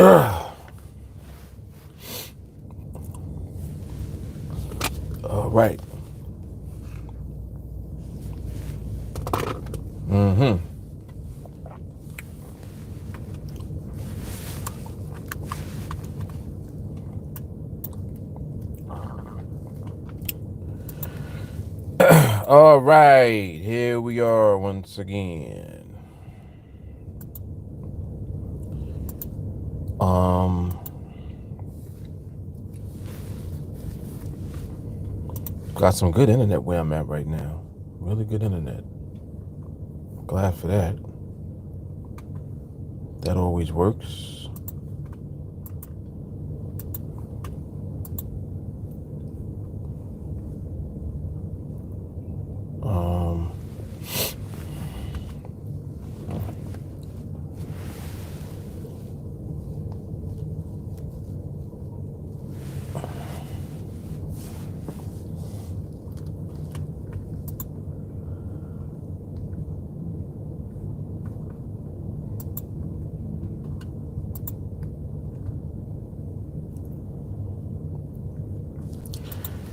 All right. All right, here we are once again. Got some good internet where I'm at right now. Really good internet. Glad for that. That always works.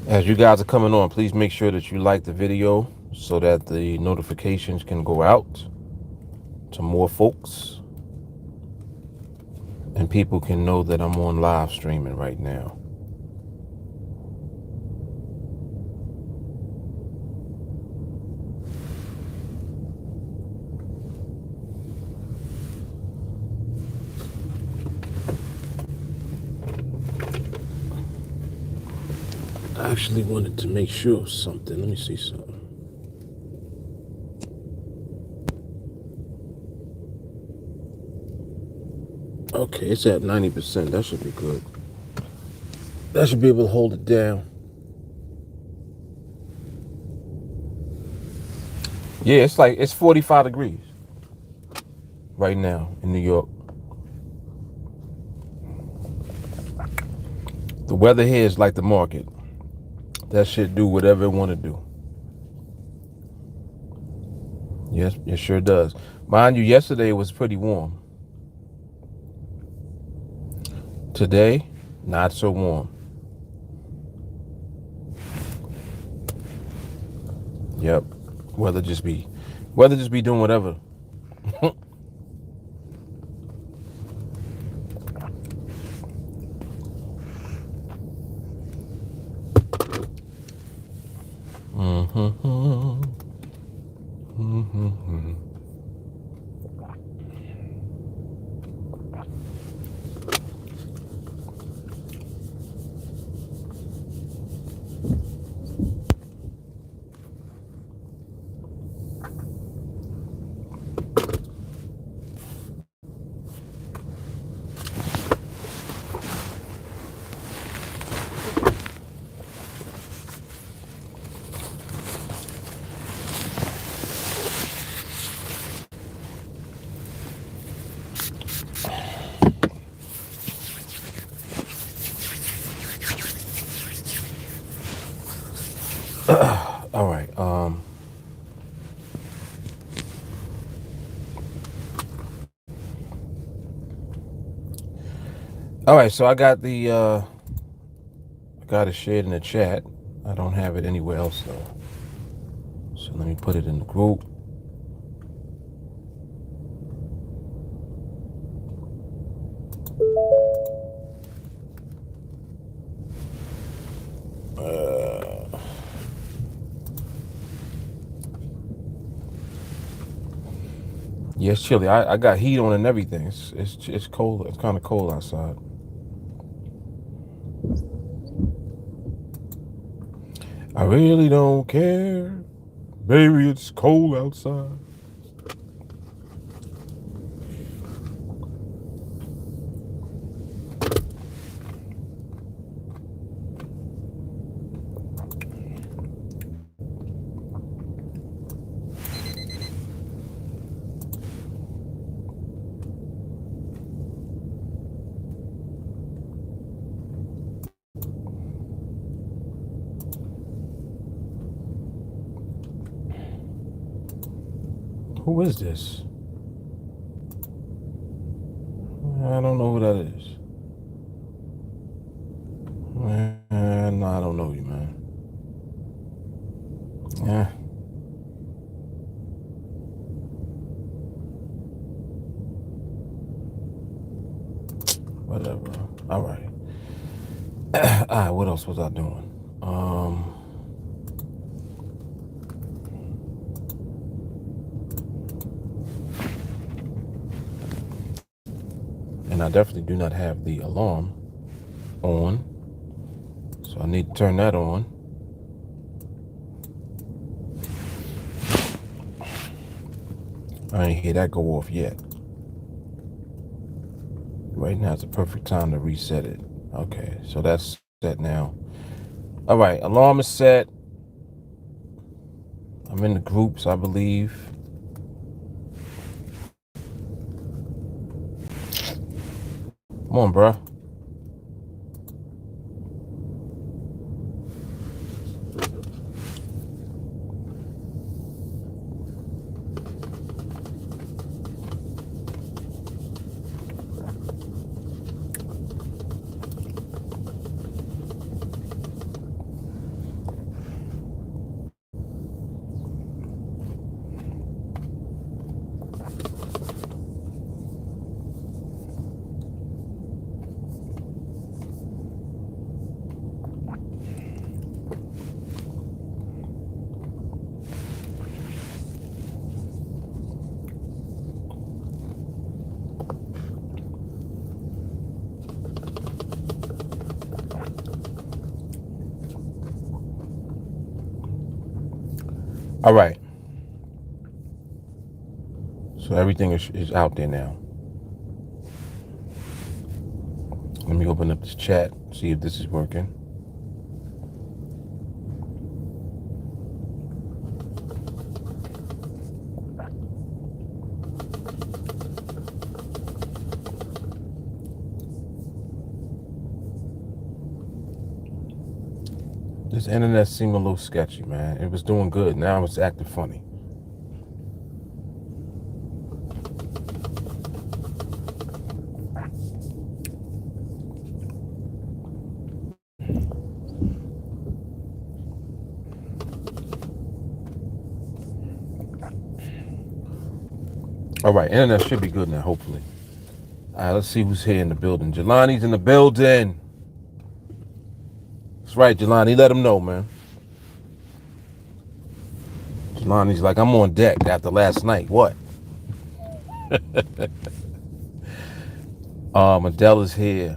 As you guys are coming on, please make sure that you like the video so that the notifications can go out to more folks and people can know that I'm on live streaming right now. I actually wanted to make sure of something. Let me see something. Okay, it's at 90%. That should be good. That should be able to hold it down. Yeah, it's 45 degrees right now in New York. The weather here is like the market. That shit do whatever it want to do. Yes, it sure does. Mind you, yesterday was pretty warm. Today, not so warm. Yep. Weather just be doing whatever. All right. All right. So I got I got it shared in the chat. I don't have it anywhere else though. So let me put it in the group. Yeah, it's chilly. I got heat on and everything. It's cold. It's kind of cold outside. I really don't care. Baby, it's cold outside. Who is this? I don't know who that is. Man, no, I don't know you, man. Yeah. Whatever. All right. All right. What else was I doing? And I definitely do not have the alarm on, so I need to turn that on. I ain't hear that go off yet. Right now is the perfect time to reset it. Okay, so that's set now. All right, alarm is set. I'm in the groups, I believe. Come on, bro. All right. So everything is out there now. Let me open up this chat, see if this is working. This internet seemed a little sketchy, man. It was doing good. Now it's acting funny. All right, internet should be good now, hopefully. All right, let's see who's here in the building. Jelani's in the building. That's right, Jelani. Let him know, man. Jelani's like, I'm on deck after last night. What? Adele is here.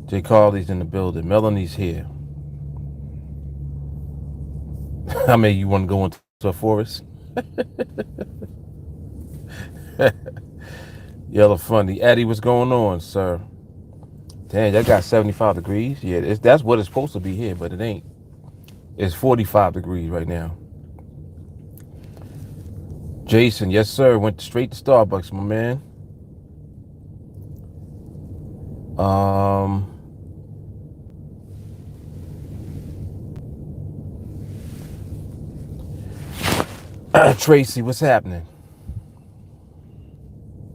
Jay Carly's in the building. Melanie's here. I mean, you want to go into a forest? Yellow funny. Eddie, what's going on, sir? Damn, that got 75 degrees. Yeah, that's what it's supposed to be here, but it ain't. It's 45 degrees right now. Jason, yes, sir. Went straight to Starbucks, my man. Tracy, what's happening?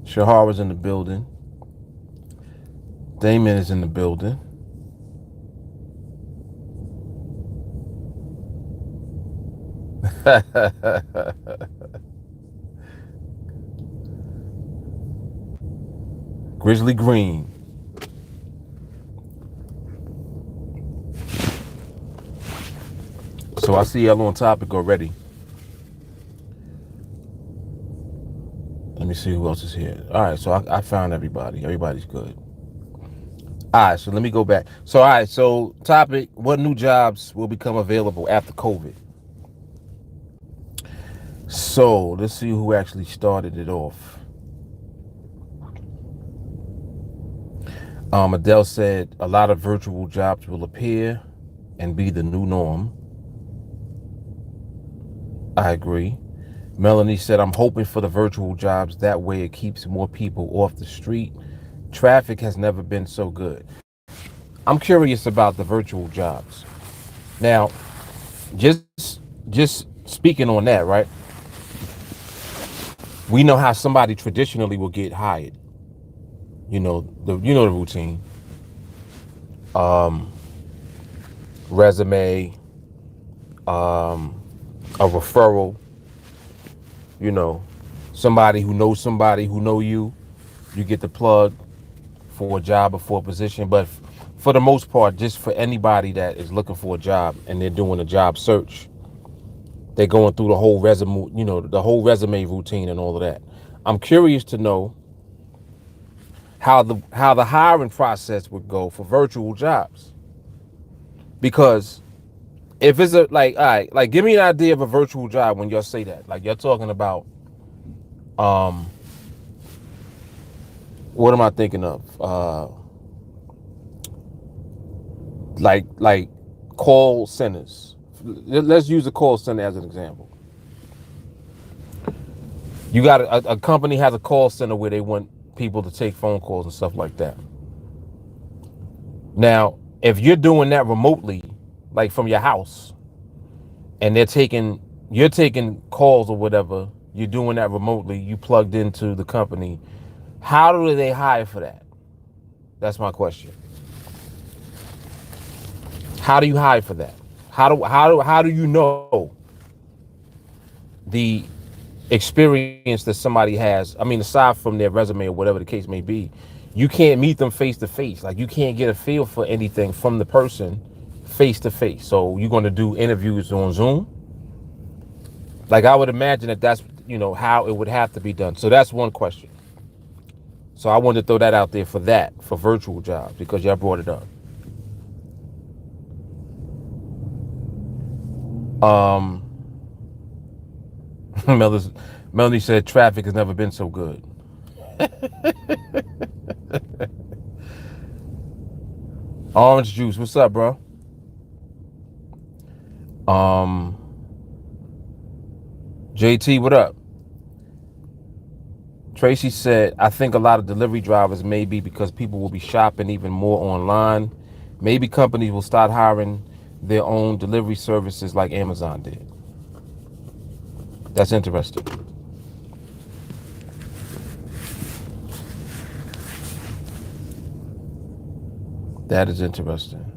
Shahara's in the building. Damon is in the building. Grizzly Green. So I see y'all on topic already. Let me see who else is here. All right, so I found everybody. Everybody's good. All right, so let me go back. So, all right, so topic, what new jobs will become available after COVID? So let's see who actually started it off. Adele said a lot of virtual jobs will appear and be the new norm. I agree. Melanie said, I'm hoping for the virtual jobs. That way it keeps more people off the street. Traffic has never been so good. I'm curious about the virtual jobs. Now, just speaking on that, right? We know how somebody traditionally will get hired. the routine. Um, Resume, a referral, you know, somebody who know you get the plug for a job or for a position. But for the most part, just for anybody that is looking for a job and they're doing a job search, they're going through the whole resume, the whole resume routine and all of that. I'm curious to know how the hiring process would go for virtual jobs. Because if it's all right, like give me an idea of a virtual job when y'all say that. Like you're talking about um what am I thinking of? Like call centers. Let's use a call center as an example. You got a company has a call center where they want people to take phone calls and stuff like that. Now, if you're doing that remotely, like from your house, and you're taking calls or whatever, you're doing that remotely, you plugged into the company. How do they hire for that? That's my question. How do you hire for that? How do you know the experience that somebody has? I mean, aside from their resume or whatever the case may be, you can't meet them face to face. Like you can't get a feel for anything from the person face to face. So you're going to do interviews on Zoom. Like I would imagine that's how it would have to be done. So that's one question. So I wanted to throw that out there for virtual jobs because y'all brought it up. Um, Melanie said traffic has never been so good. Orange juice, what's up, bro? Um, JT, what up? Tracy said, I think a lot of delivery drivers may be because people will be shopping even more online. Maybe companies will start hiring their own delivery services like Amazon did. That's interesting. That is interesting.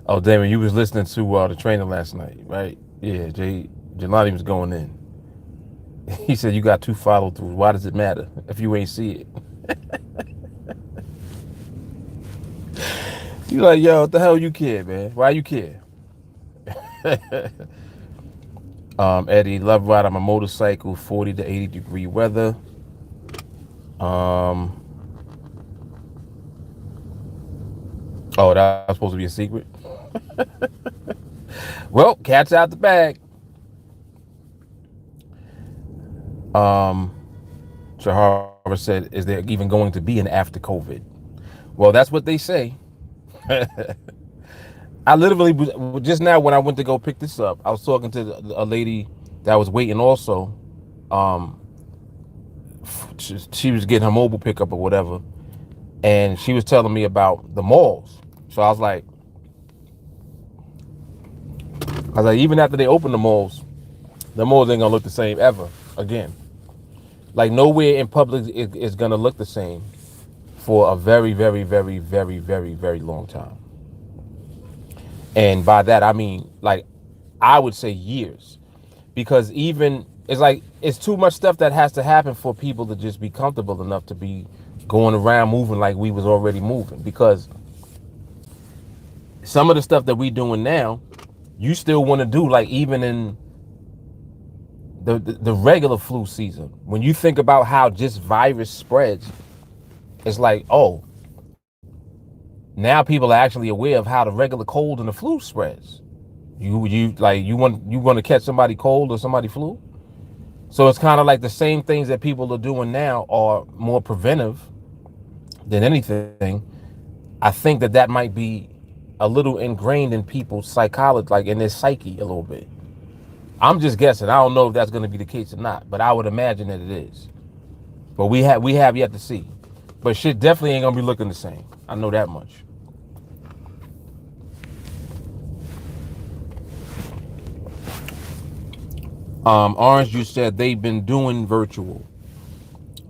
Oh, Damon, you was listening to the trainer last night, right? Yeah, Jelani was going in. He said you got 2 follow throughs. Why does it matter if you ain't see it? You like, yo, what the hell you care, man? Why you care? Eddie, love ride on my motorcycle, 40 to 80 degree weather. Oh, that was supposed to be a secret? Well, cat's out the bag. Shahara said, is there even going to be an after COVID? Well, that's what they say. I literally, just now when I went to go pick this up, I was talking to a lady that was waiting also. She was getting her mobile pickup or whatever. And she was telling me about the malls. So I was like, even after they open the malls ain't gonna look the same ever again. Like nowhere in public is gonna look the same for a very, very, very, very, very, very long time. And by that I mean, like, I would say years, because even it's too much stuff that has to happen for people to just be comfortable enough to be going around moving like we was already moving. Because some of the stuff that we doing now, you still want to do, like even in the regular flu season. When you think about how just virus spreads, it's like, oh, now people are actually aware of how the regular cold and the flu spreads. You want to catch somebody cold or somebody flu. So it's kind of like the same things that people are doing now are more preventive than anything. I think that might be a little ingrained in people's psychology, like in their psyche a little bit. I'm just guessing. I don't know if that's going to be the case or not, but I would imagine that it is. But we have yet to see. But shit definitely ain't going to be looking the same. I know that much. Orange, you said they've been doing virtual.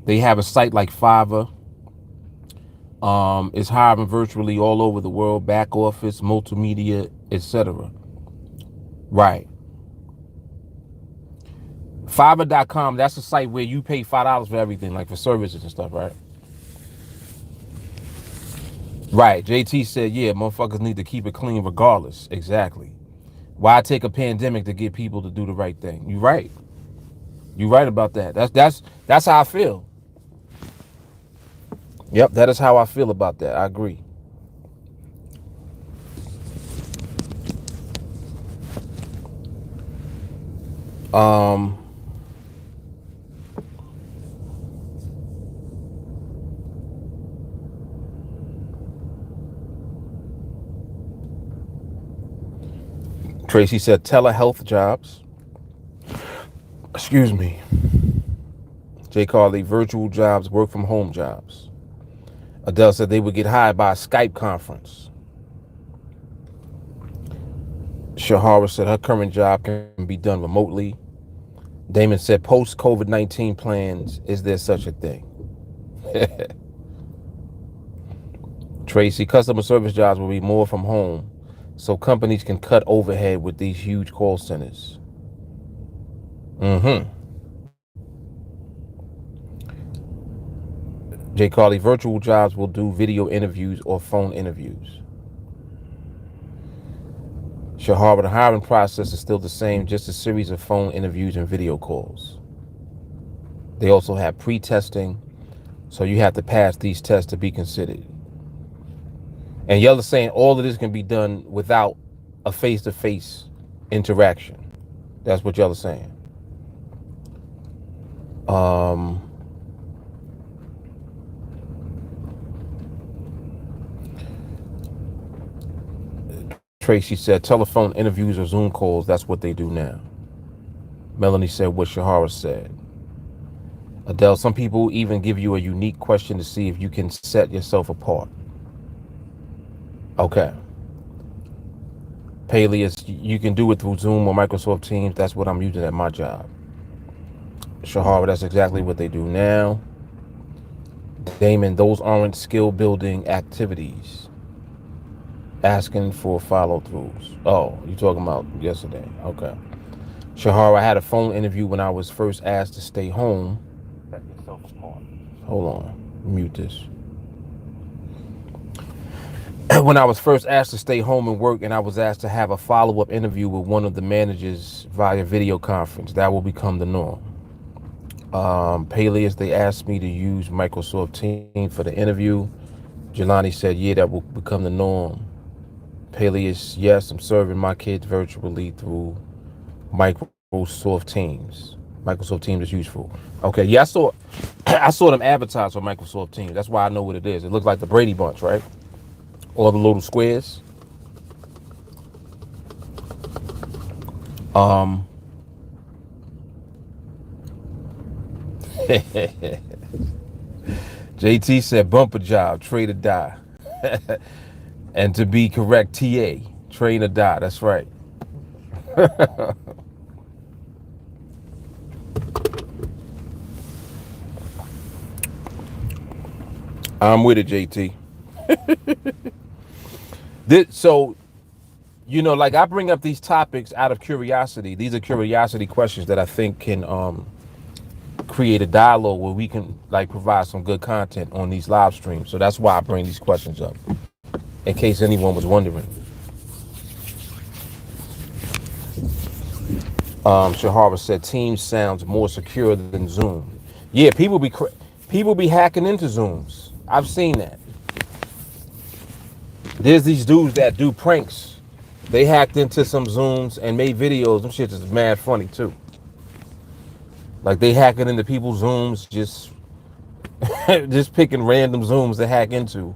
They have a site like Fiverr. Is hiring virtually all over the world, back office, multimedia, etc. Right. Fiverr.com, that's a site where you pay $5 for everything, like for services and stuff, right? Right. JT said, yeah, motherfuckers need to keep it clean regardless. Exactly. Why take a pandemic to get people to do the right thing? You right. You right about that. That's how I feel. Yep, that is how I feel about that. I agree. Um Tracy said telehealth jobs. Excuse me. Jay Carly, virtual jobs, work from home jobs. Adele said they would get hired by a Skype conference. Shahara said her current job can be done remotely. Damon said post COVID-19 plans, is there such a thing? Tracy, customer service jobs will be more from home, so companies can cut overhead with these huge call centers. Jay Carly, virtual jobs will do video interviews or phone interviews. Shahara, the hiring process is still the same, just a series of phone interviews and video calls. They also have pre-testing, so you have to pass these tests to be considered. And y'all are saying all of this can be done without a face-to-face interaction. That's what y'all are saying. Tracy said telephone interviews or Zoom calls, that's what they do now. Melanie said what Shahara said. Adele, some people even give you a unique question to see if you can set yourself apart. Okay. Peleus, you can do it through Zoom or Microsoft Teams. That's what I'm using at my job. Shahara, that's exactly what they do now. Damon, those aren't skill building activities. Asking for follow throughs. Oh, you talking about yesterday. Okay. Shahara, I had a phone interview when I was first asked to stay home. Set yourself apart. Hold on. Mute this. When I was first asked to stay home and work, and I was asked to have a follow-up interview with one of the managers via video conference, that will become the norm. Peleus, they asked me to use Microsoft Teams for the interview. Jelani said, yeah, that will become the norm. Peleus, yes, I'm serving my kids virtually through Microsoft Teams. Microsoft Teams is useful. Okay, yeah, I saw them advertise on Microsoft Teams. That's why I know what it is. It looks like the Brady Bunch, right? All the little squares. JT said bumper job, trade or die. And to be correct, TA, trade or die. That's right. I'm with it, JT. So, like I bring up these topics out of curiosity. These are curiosity questions that I think can create a dialogue where we can provide some good content on these live streams. So that's why I bring these questions up, in case anyone was wondering. Shahara said Teams sounds more secure than Zoom. Yeah, people be hacking into Zooms. I've seen that. There's these dudes that do pranks. They hacked into some Zooms and made videos. Them shit is mad funny too. Like they hacking into people's Zooms, just just picking random Zooms to hack into,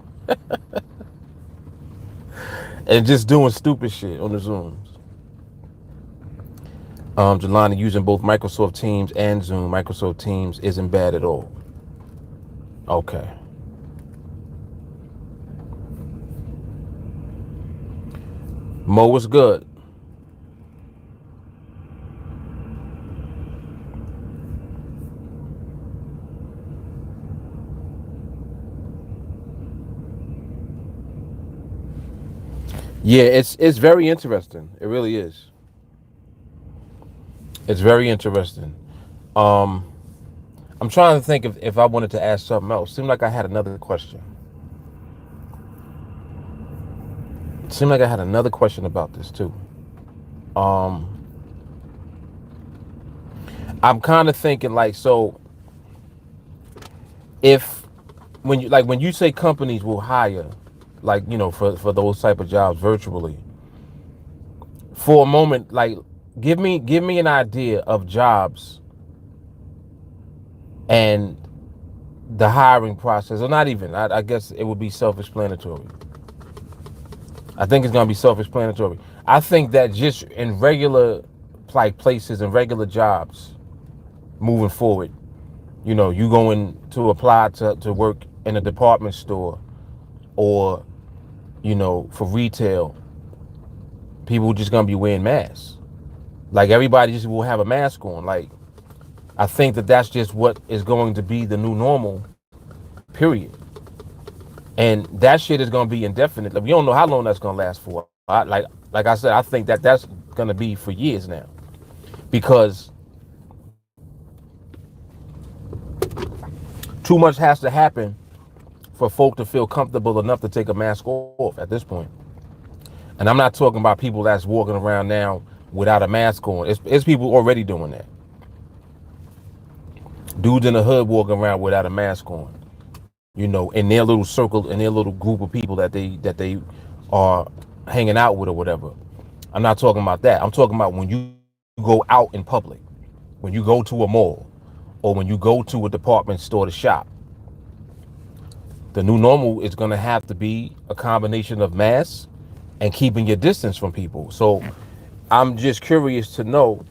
and just doing stupid shit on the Zooms. Jelani, using both Microsoft Teams and Zoom. Microsoft Teams isn't bad at all. Okay. Mo was good. Yeah, it's very interesting. It really is. It's very interesting. Um, I'm trying to think if I wanted to ask something else. Seemed like I had another question. Seemed like I had another question about this too. Um, I'm kind of thinking like, so if when you say companies will hire, like for those type of jobs virtually, for a moment, like give me an idea of jobs and the hiring process, or not even. I guess it would be self-explanatory. I think it's gonna be self-explanatory. I think that just in regular like places and regular jobs moving forward, you going to apply to work in a department store or for retail, people just gonna be wearing masks. Like everybody just will have a mask on. Like I think that that's just what is going to be the new normal. Period. And that shit is gonna be indefinite. Like, we don't know how long that's gonna last for. Like I said, I think that that's gonna be for years now because too much has to happen for folk to feel comfortable enough to take a mask off at this point. And I'm not talking about people that's walking around now without a mask on. It's people already doing that. Dudes in the hood walking around without a mask on. In their little circle, in their little group of people that they are hanging out with or whatever. I'm not talking about that. I'm talking about when you go out in public, when you go to a mall, or when you go to a department store to shop. The new normal is going to have to be a combination of masks and keeping your distance from people. So I'm just curious to know,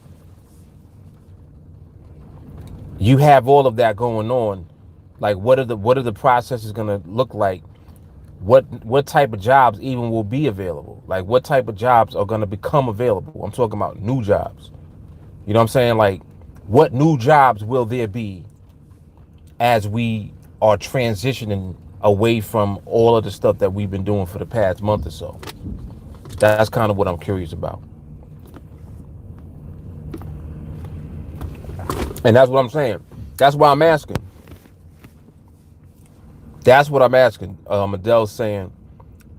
you have all of that going on. Like what are the processes going to look like? What type of jobs even will be available? Like what type of jobs are going to become available? I'm talking about new jobs. You know what I'm saying? Like what new jobs will there be as we are transitioning away from all of the stuff that we've been doing for the past month or so? That's kind of what I'm curious about. And that's what I'm saying. That's why I'm asking. That's what I'm asking. Adele's saying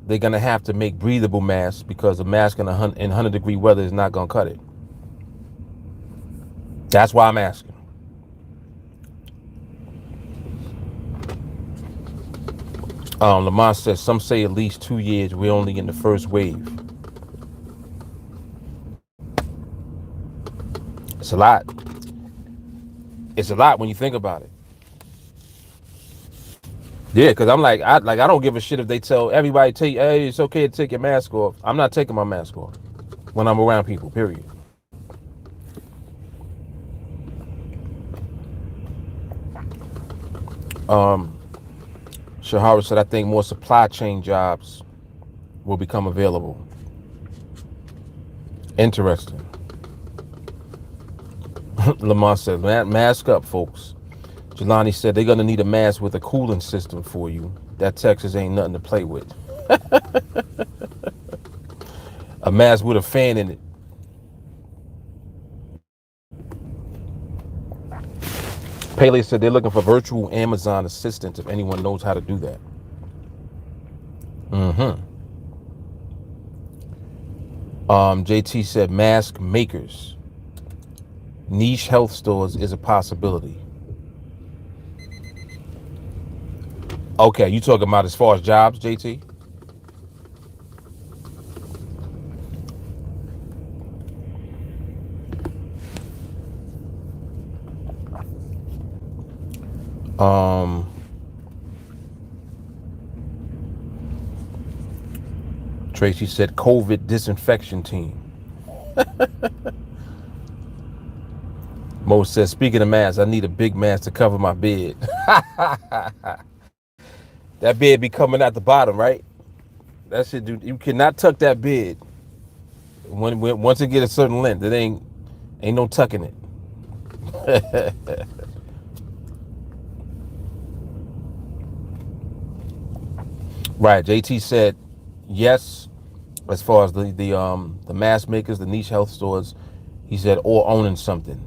they're going to have to make breathable masks because a mask in 100-degree weather is not going to cut it. That's why I'm asking. Lamont says, some say at least 2 years. We're only in the first wave. It's a lot. It's a lot when you think about it. Yeah, because I don't give a shit if they tell everybody, hey, it's okay to take your mask off. I'm not taking my mask off when I'm around people, period. Shahara said, I think more supply chain jobs will become available. Interesting. Lamont said, mask up, folks. Jelani said, they're going to need a mask with a cooling system for you. That Texas ain't nothing to play with. A mask with a fan in it. Pele said they're looking for virtual Amazon assistants if anyone knows how to do that. JT said mask makers. Niche health stores is a possibility. Okay, you talking about as far as jobs, JT? Tracy said COVID disinfection team. Mo says, speaking of masks, I need a big mask to cover my bed. That bed be coming out the bottom, right? That shit, dude, you cannot tuck that bed. Once it get a certain length, it ain't no tucking it. Right, JT said, yes, as far as the mask makers, the niche health stores. He said, or owning something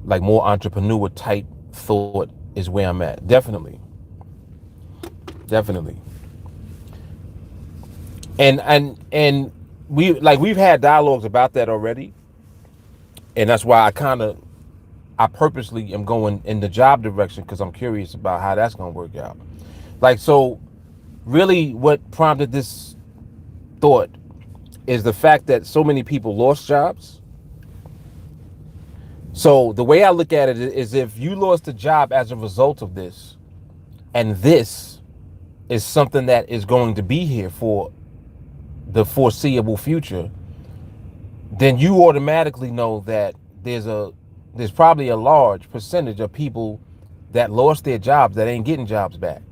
like more entrepreneur type thought is where I'm at. Definitely, definitely. And we've had dialogues about that already, and that's why I purposely am going in the job direction because I'm curious about how that's going to work out. Like, so really what prompted this thought is the fact that so many people lost jobs. So the way I look at it is, if you lost a job as a result of this, and this is something that is going to be here for the foreseeable future, then you automatically know that there's probably a large percentage of people that lost their jobs that ain't getting jobs back.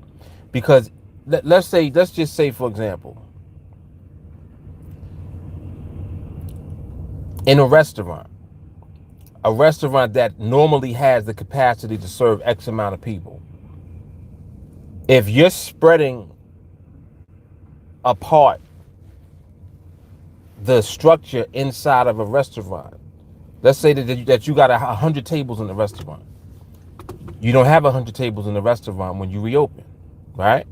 Because let's just say, for example, in a restaurant that normally has the capacity to serve X amount of people, if you're spreading apart the structure inside of a restaurant, let's say that you got 100 tables in the restaurant. You don't have 100 tables in the restaurant when you reopen, right?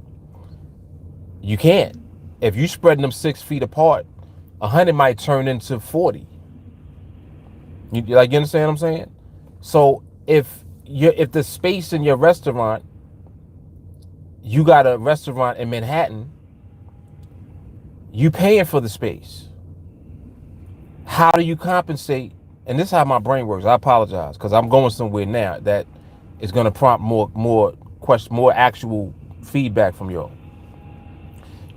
You can't. If you spreading them 6 feet apart, 100 might turn into 40. You understand what I'm saying? So if the space in your restaurant, you got a restaurant in Manhattan, you paying for the space. How do you compensate? And this is how my brain works. I apologize because I'm going somewhere now that is going to prompt more actual feedback from y'all.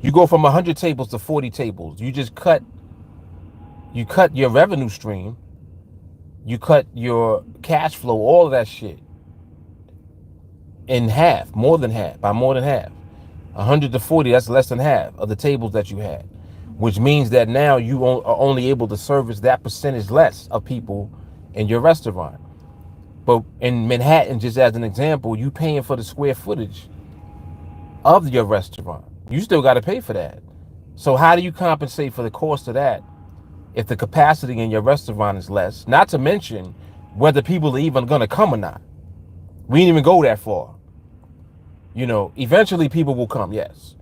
You go from 100 tables to 40 tables. You cut your revenue stream. You cut your cash flow, all of that shit in half, by more than half. 100 to 40, that's less than half of the tables that you had, which means that now you are only able to service that percentage less of people in your restaurant. But in Manhattan, just as an example, you paying for the square footage of your restaurant. You still got to pay for that. So how do you compensate for the cost of that if the capacity in your restaurant is less? Not to mention whether people are even going to come or not. We didn't even go that far. Eventually people will come, yes.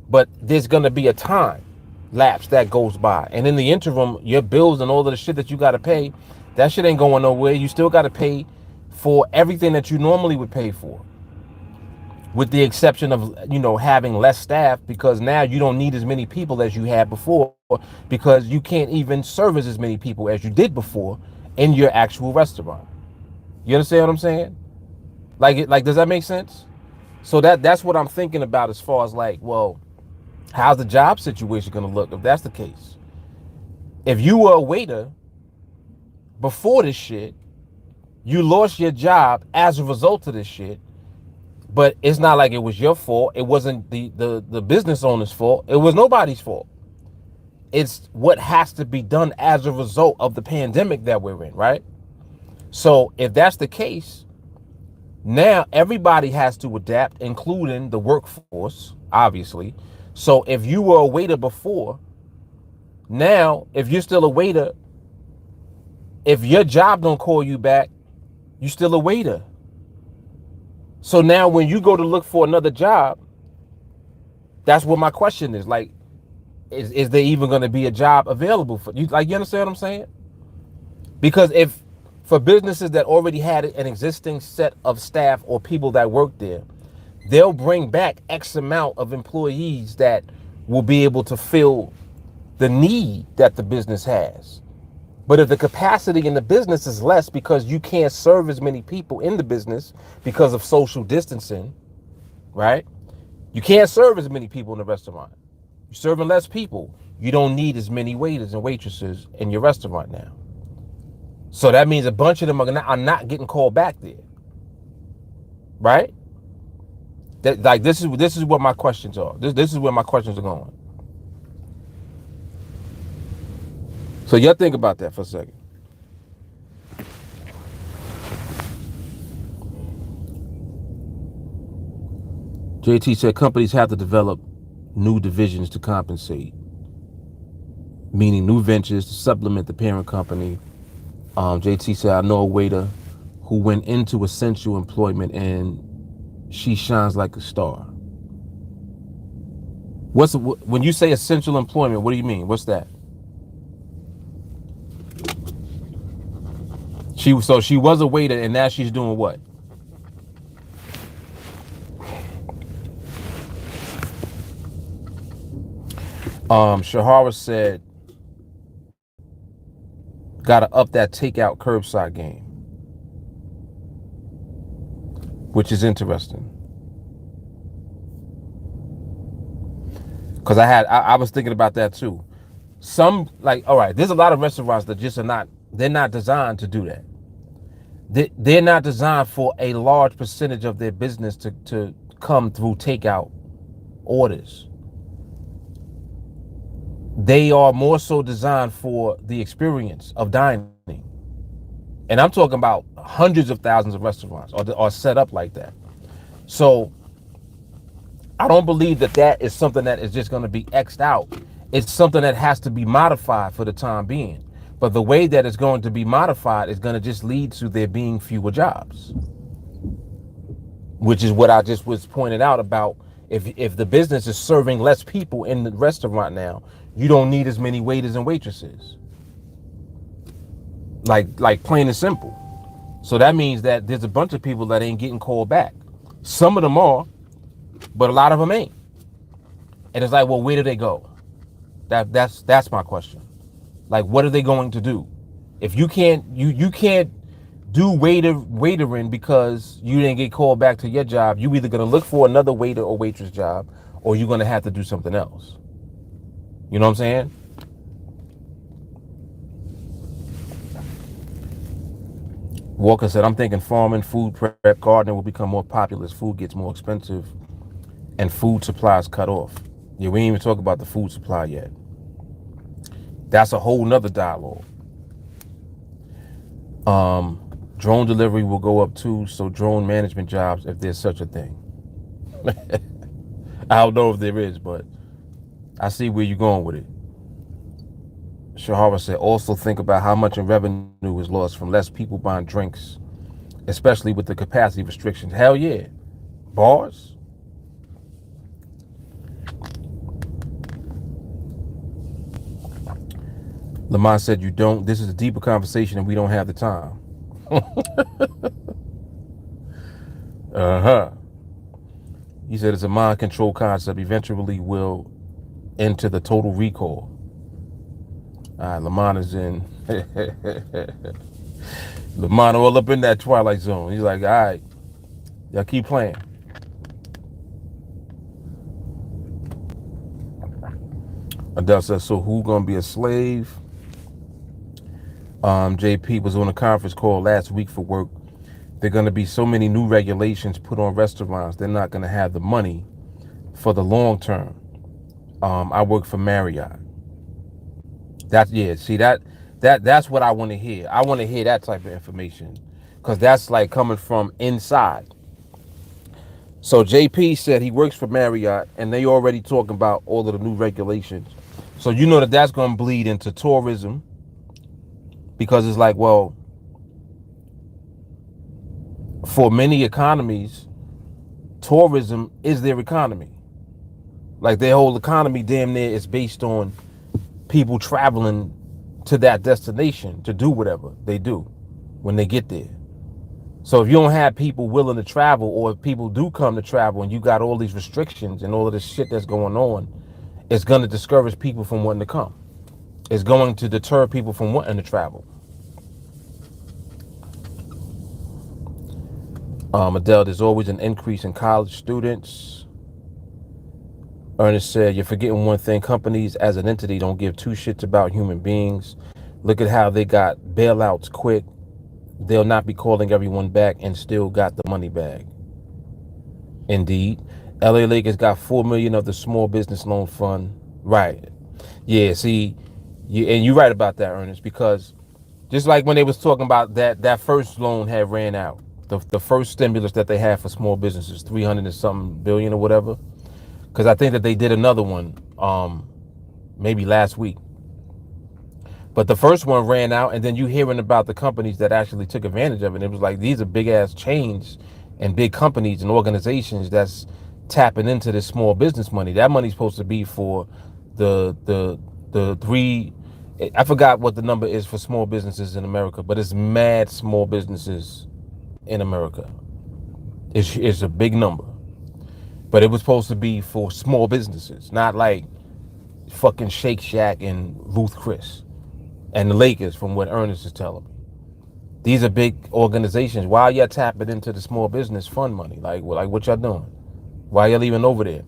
But there's going to be a time lapse that goes by. And in the interim, your bills and all of the shit that you got to pay, that shit ain't going nowhere. You still got to pay for everything that you normally would pay for, with the exception of, having less staff, because now you don't need as many people as you had before, because you can't even service as many people as you did before in your actual restaurant. You understand what I'm saying? Like, does that make sense? So that's what I'm thinking about as far as like, well, how's the job situation going to look if that's the case? If you were a waiter before this shit, you lost your job as a result of this shit, but it's not like it was your fault. It wasn't the business owner's fault. It was nobody's fault. It's what has to be done as a result of the pandemic that we're in, right? So if that's the case, now everybody has to adapt, including the workforce, obviously. So if you were a waiter before, now if you're still a waiter, if your job don't call you back, you're still a waiter. So now when you go to look for another job, that's what my question is. Like, is there even going to be a job available for you? Like, you understand what I'm saying? Because if for businesses that already had an existing set of staff or people that work there, they'll bring back X amount of employees that will be able to fill the need that the business has. But if the capacity in the business is less because you can't serve as many people in the business because of social distancing, right? You can't serve as many people in the restaurant. You're serving less people. You don't need as many waiters and waitresses in your restaurant now. So that means a bunch of them are not getting called back there, right? This is what my questions are. This is where my questions are going. So y'all think about that for a second. JT said companies have to develop new divisions to compensate. meaning new ventures to supplement the parent company. JT said, I know a waiter who went into essential employment and she shines like a star. When you say essential employment, what do you mean? What's that? She was a waiter and now she's doing what? Shahara said, gotta up that takeout curbside game, which is interesting. Because I was thinking about that too. Some, like, all right, there's a lot of restaurants that just they're not designed to do that. They're not designed for a large percentage of their business to come through takeout orders. They are more so designed for the experience of dining. And I'm talking about hundreds of thousands of restaurants are set up like that. So I don't believe that is something that is just going to be X'd out. It's something that has to be modified for the time being. But the way that it's going to be modified is going to just lead to there being fewer jobs, which is what I just was pointed out about. If the business is serving less people in the restaurant now, you don't need as many waiters and waitresses. Like plain and simple. So that means that there's a bunch of people that ain't getting called back. Some of them are, but a lot of them ain't. And it's like, well, where do they go? That's my question. Like, what are they going to do? If you can't do waitering because you didn't get called back to your job, you either gonna look for another waiter or waitress job, or you're gonna have to do something else. You know what I'm saying? Walker said, I'm thinking farming, food prep, gardening will become more popular as food gets more expensive and food supplies cut off. Yeah, we ain't even talk about the food supply yet. That's a whole nother dialogue. Drone delivery will go up too, so drone management jobs, if there's such a thing. I don't know if there is, but I see where you're going with it. Shahara said, also think about how much in revenue is lost from less people buying drinks, especially with the capacity restrictions. Hell yeah. Bars? Lamont said, this is a deeper conversation and we don't have the time. He said it's a mind control concept, eventually will enter the total recall. All right, Lamont is in. Lamont all up in that Twilight Zone. He's like, all right, y'all keep playing. Adele says, so who gonna be a slave? JP was on a conference call last week for work. There are going to be so many new regulations put on restaurants. They're not going to have the money for the long term. I work for Marriott. That's what I want to hear. I want to hear that type of information because that's like coming from inside. So JP said he works for Marriott and they already talking about all of the new regulations. So you know that's going to bleed into tourism. Because it's like, well, for many economies, tourism is their economy. Like their whole economy damn near is based on people traveling to that destination to do whatever they do when they get there. So if you don't have people willing to travel, or if people do come to travel and you got all these restrictions and all of this shit that's going on, it's going to discourage people from wanting to come. It's going to deter people from wanting to travel. Adele, there's always an increase in college students. Ernest said, you're forgetting one thing. Companies as an entity don't give two shits about human beings. Look at how they got bailouts quick. They'll not be calling everyone back and still got the money back. Indeed. LA Lakers got $4 million of the small business loan fund. Right. Yeah, see, and you're right about that, Ernest, because just like when they was talking about that first loan had ran out. The first stimulus that they had for small businesses, 300 and something billion or whatever. Because I think that they did another one maybe last week. But the first one ran out, and then you hearing about the companies that actually took advantage of it. It was like, these are big ass chains and big companies and organizations that's tapping into this small business money. That money's supposed to be for the the the three. I forgot what the number is for small businesses in America, but it's mad small businesses in America. It's a big number, but it was supposed to be for small businesses, not like fucking Shake Shack and Ruth Chris and the Lakers, from what Ernest is telling me. These are big organizations. Why y'all tapping into the small business fund money? Like what y'all doing? Why y'all leaving over there?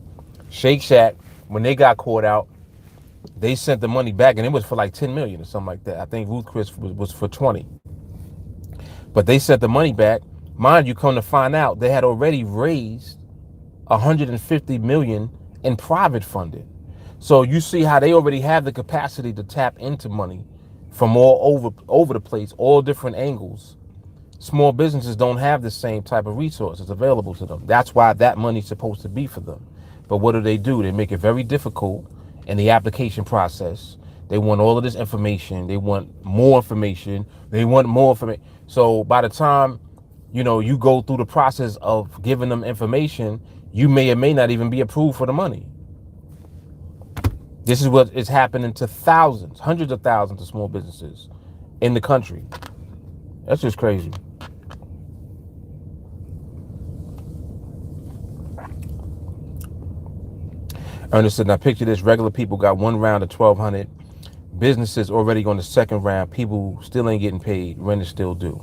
Shake Shack, when they got caught out, they sent the money back, and it was for like 10 million or something like that. I think Ruth Chris was for 20. But they sent the money back. Mind you, come to find out, they had already raised 150 million in private funding. So you see how they already have the capacity to tap into money from all over the place, all different angles. Small businesses don't have the same type of resources available to them. That's why that money's supposed to be for them. But what do? They make it very difficult in the application process. They want all of this information. They want more information. They want more information. So by the time, you go through the process of giving them information, you may or may not even be approved for the money. This is what is happening to thousands, hundreds of thousands of small businesses in the country. That's just crazy. Ernest said, now picture this, regular people got one round of 1,200. Businesses already on the second round. People still ain't getting paid. Rent is still due.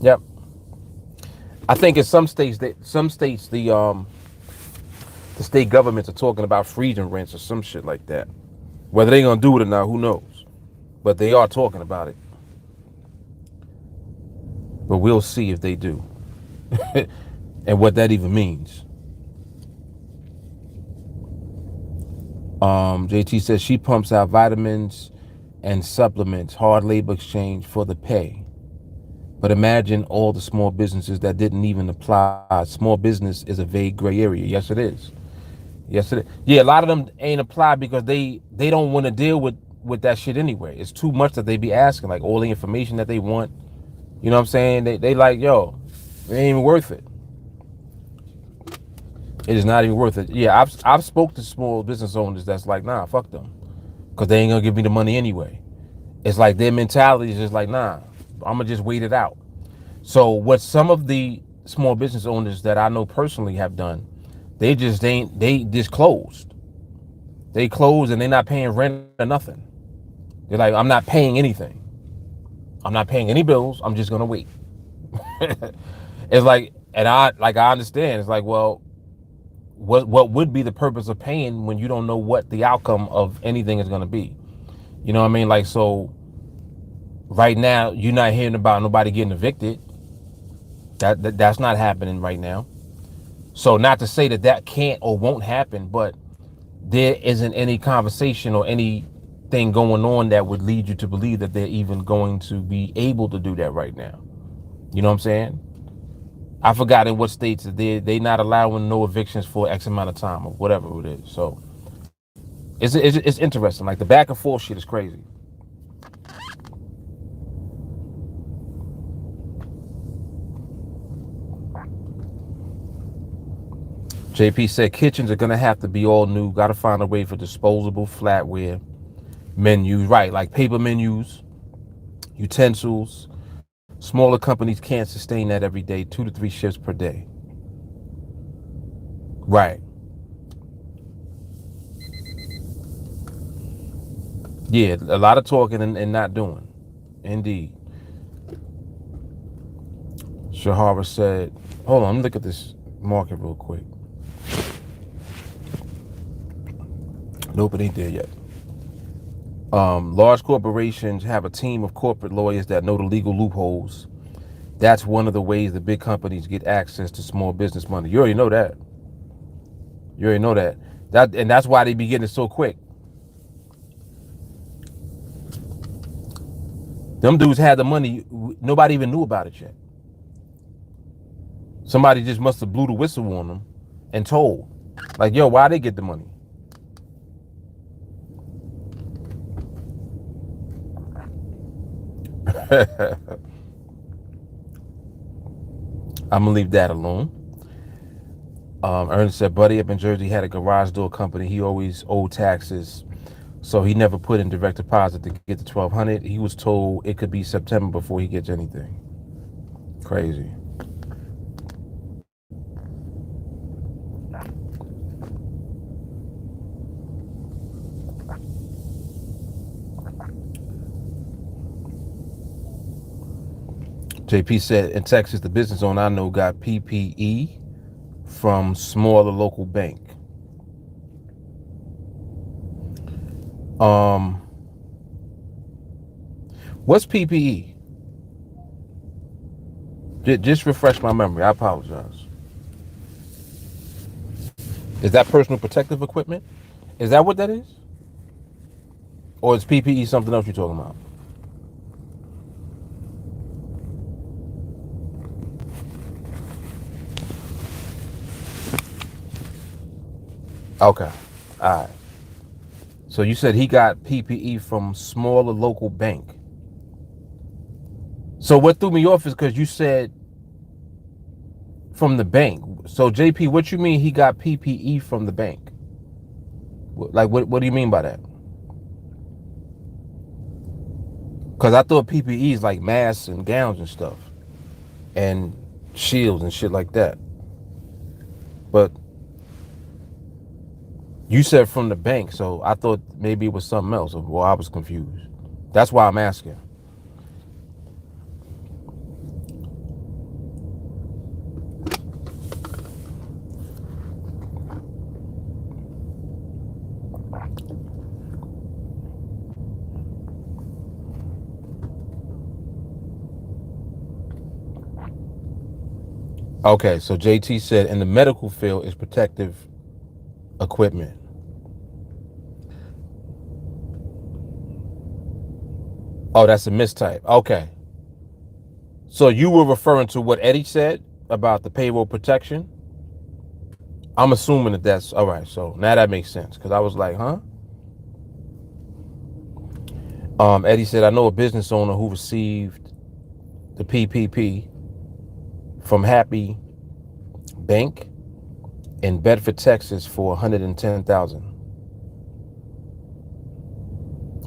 Yep. I think in some states, the state governments are talking about freezing rents or some shit like that. Whether they gonna do it or not, who knows? But they are talking about it. But we'll see if they do. And what that even means. JT says she pumps out vitamins and supplements, hard labor exchange for the pay. But imagine all the small businesses that didn't even apply. Small business is a vague gray area. Yes, it is. Yes, it is. Yeah, a lot of them ain't applied because they don't want to deal with that shit anyway. It's too much that they be asking, like all the information that they want. You know what I'm saying? They like, yo, it ain't even worth it. It is not even worth it. Yeah, I've spoke to small business owners that's like, nah, fuck them, because they ain't gonna give me the money anyway. It's like their mentality is just like, nah, I'm gonna just wait it out. So what some of the small business owners that I know personally have done, they just closed. They closed and they're not paying rent or nothing. They're like, I'm not paying anything. I'm not paying any bills. I'm just gonna wait. It's like, and I understand. It's like, well, what would be the purpose of paying when you don't know what the outcome of anything is gonna be? You know what I mean? Like, so right now you're not hearing about nobody getting evicted. That's not happening right now. So not to say that can't or won't happen, but there isn't any conversation or anything going on that would lead you to believe that they're even going to be able to do that right now. You know what I'm saying? I forgot in what states that they not allowing no evictions for X amount of time or whatever it is. So it's interesting. Like the back and forth shit is crazy. JP said kitchens are gonna have to be all new. Got to find a way for disposable flatware menus, right? Like paper menus, utensils. Smaller companies can't sustain that every day, 2 to 3 shifts per day. Right. Yeah, a lot of talking and not doing. Indeed. Shahara said, hold on, let me look at this market real quick. Nope, it ain't there yet. Large corporations have a team of corporate lawyers that know the legal loopholes. That's one of the ways the big companies get access to small business money. You already know that. And that's why they be getting it so quick. Them dudes had the money. Nobody even knew about it yet. Somebody just must have blew the whistle on them and told. Like, yo, why they get the money? I'm gonna leave that alone. Ernest said, buddy up in Jersey had a garage door company. He always owed taxes, so he never put in direct deposit to get the 1,200. He was told it could be September before he gets anything. Crazy. JP said, in Texas, the business owner I know got PPE from smaller local bank. What's PPE? Just refresh my memory. I apologize. Is that personal protective equipment? Is that what that is? Or is PPE something else you're talking about? Okay. All right. So you said he got PPE from smaller local bank. So what threw me off is because you said from the bank. So JP, what you mean he got PPE from the bank? Like what do you mean by that? Because I thought PPE is like masks and gowns and stuff, and shields and shit like that. But you said from the bank, so I thought maybe it was something else. Well, I was confused. That's why I'm asking. Okay, so JT said in the medical field is protective equipment. Oh, that's a mistype. Okay. So you were referring to what Eddie said about the payroll protection? I'm assuming that that's all right. So now that makes sense because I was like, huh? Eddie said, I know a business owner who received the PPP from Happy Bank in Bedford, Texas for 110,000.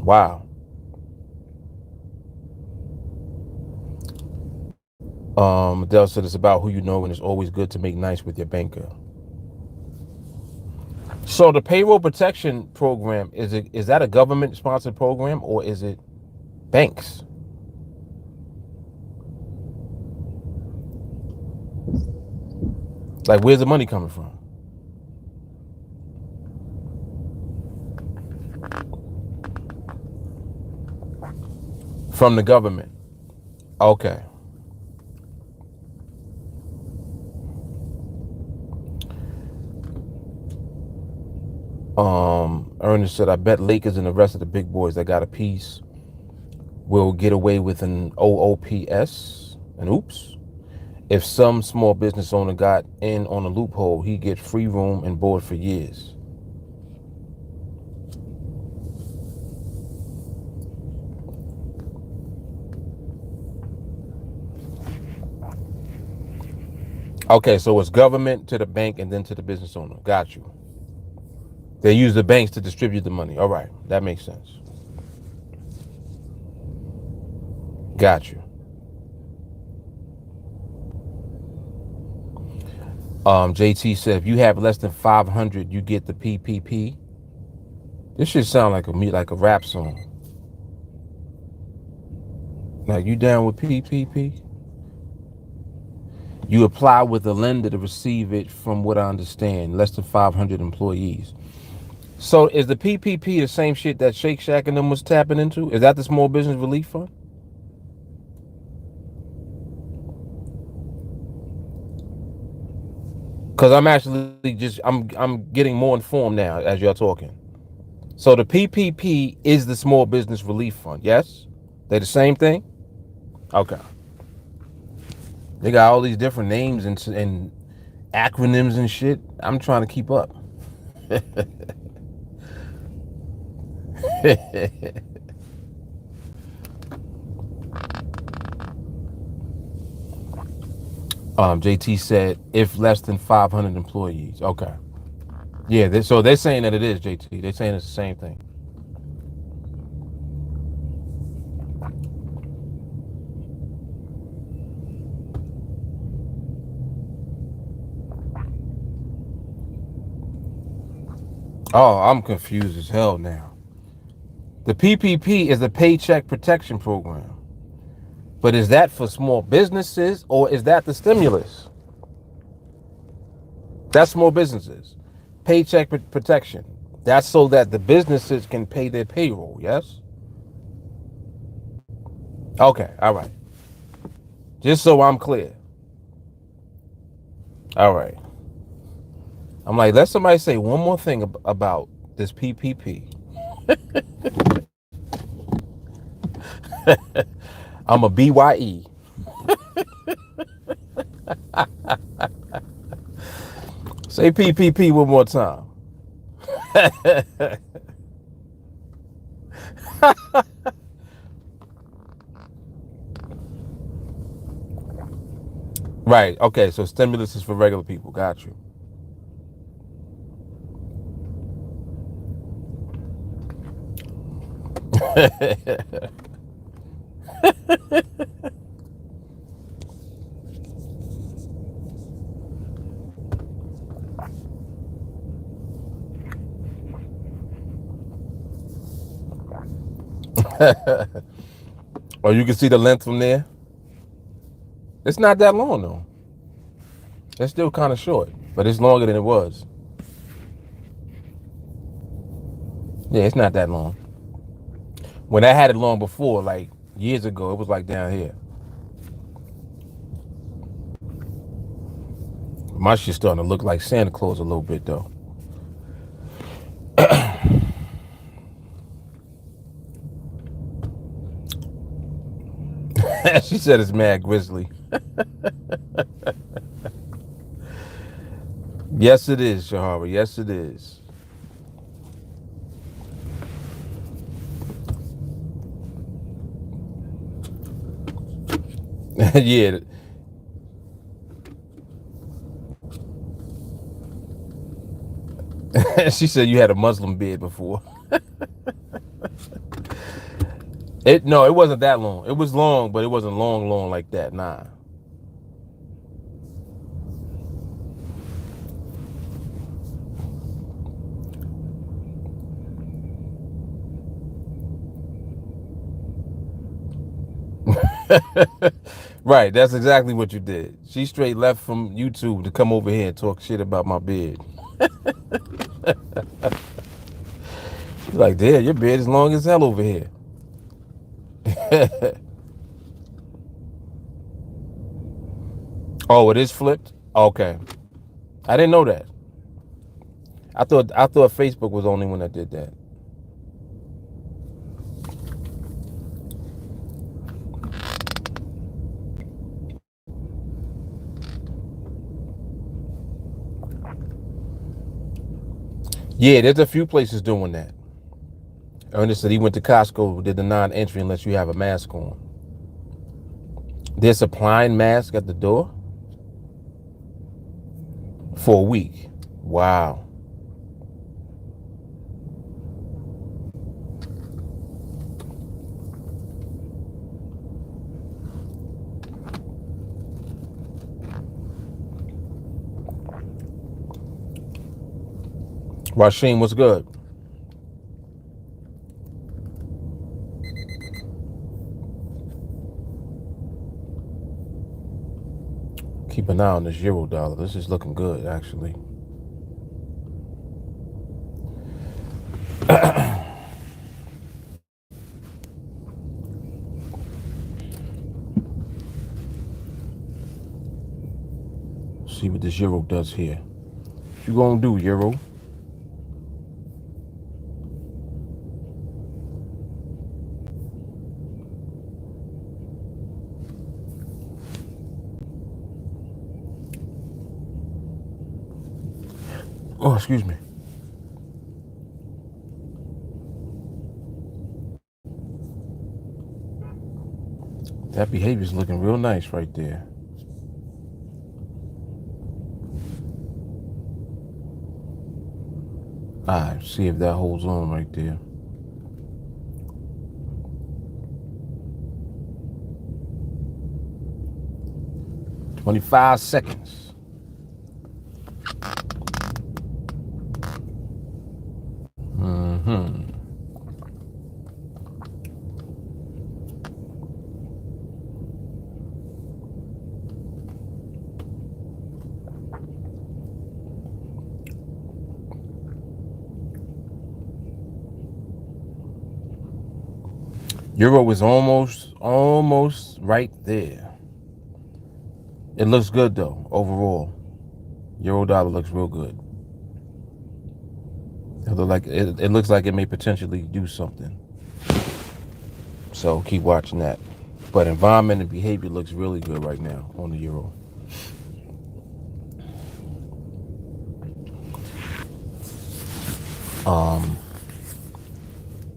Wow. Adele said it's about who you know, and it's always good to make nice with your banker. So the payroll protection program, is that a government sponsored program or is it banks? Like, where's the money coming from? From the government. Okay. Ernest said, I bet Lakers and the rest of the big boys that got a piece will get away with an OOPS. And oops. If some small business owner got in on a loophole, he get free room and board for years. Okay, so it's government to the bank and then to the business owner. Got you. They use the banks to distribute the money. All right, that makes sense. Got you. JT said, if you have less than 500, you get the PPP. This should sound like a rap song. Like, you down with PPP? You apply with a lender to receive it, from what I understand, less than 500 employees. So is the PPP the same shit that Shake Shack and them was tapping into? Is that the Small Business Relief Fund? Because I'm actually I'm getting more informed now as y'all talking. So the PPP is the Small Business Relief Fund, yes? They're the same thing? Okay. They got all these different names and acronyms and shit. I'm trying to keep up. JT said if less than 500 employees. Okay. Yeah, so they're saying that it is, JT. They're saying it's the same thing. Oh, I'm confused as hell now. The PPP is the Paycheck Protection Program. But is that for small businesses or is that the stimulus? That's small businesses. Paycheck protection. That's so that the businesses can pay their payroll, yes? Okay, all right. Just so I'm clear. All right. I'm like, let somebody say one more thing about this PPP. I'm a BYE. Say PPP one more time. Right. Okay. So stimulus is for regular people. Got you. Or you can see the length from there. It's not that long though. It's still kind of short, but it's longer than it was. Yeah, it's not that long. When I had it long before, like years ago, it was like down here. My shit's starting to look like Santa Claus a little bit though. She said it's mad grizzly. Yes, it is, Shahara. Yes, it is. Yeah. She said you had a Muslim beard before. No, it wasn't that long. It was long, but it wasn't long like that. Nah. Right, that's exactly what you did. She straight left from YouTube to come over here and talk shit about my beard. She's like, damn, your beard is long as hell over here. Oh, it is flipped? Okay. I didn't know that. I thought Facebook was the only one that did that. Yeah, there's a few places doing that. Ernest said he went to Costco, did the non-entry unless you have a mask on. They're supplying masks at the door for a week. Wow. Rasheen, what's good? Keep an eye on this $. This is looking good, actually. See what this euro does here. What you gonna do, euro? Oh, excuse me. That behavior is looking real nice right there. All right, see if that holds on right there. 25 seconds. Mm-hmm. Euro is almost right there. It looks good though, overall. Euro dollar looks real good. It looks like it may potentially do something. So keep watching that. But environment and behavior looks really good right now on the euro.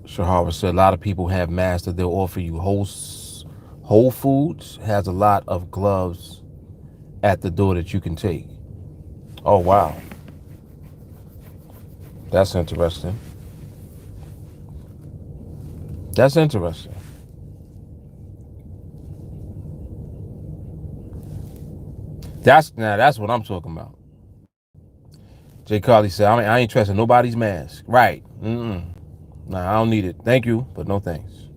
Shahara said a lot of people have masks that they'll offer you. Whole Foods has a lot of gloves at the door that you can take. Oh wow, that's interesting. That's interesting. That's what I'm talking about. Jay Carly said, I ain't trusting nobody's mask. Right. Nah, I don't need it. Thank you, but no thanks.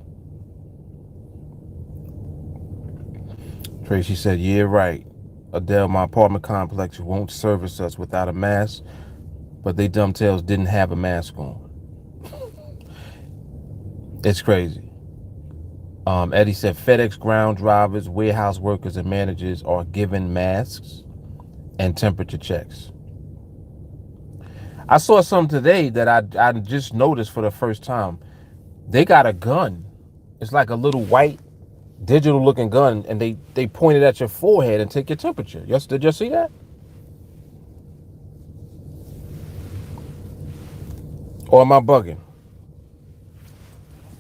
Tracy said, yeah, right. Adele, my apartment complex won't service us without a mask, but they dumbtails didn't have a mask on. It's crazy. Eddie said, FedEx ground drivers, warehouse workers, and managers are given masks and temperature checks. I saw something today that I just noticed for the first time. They got a gun. It's like a little white digital looking gun, and they point it at your forehead and take your temperature. Yes, did you see that? Or am I bugging?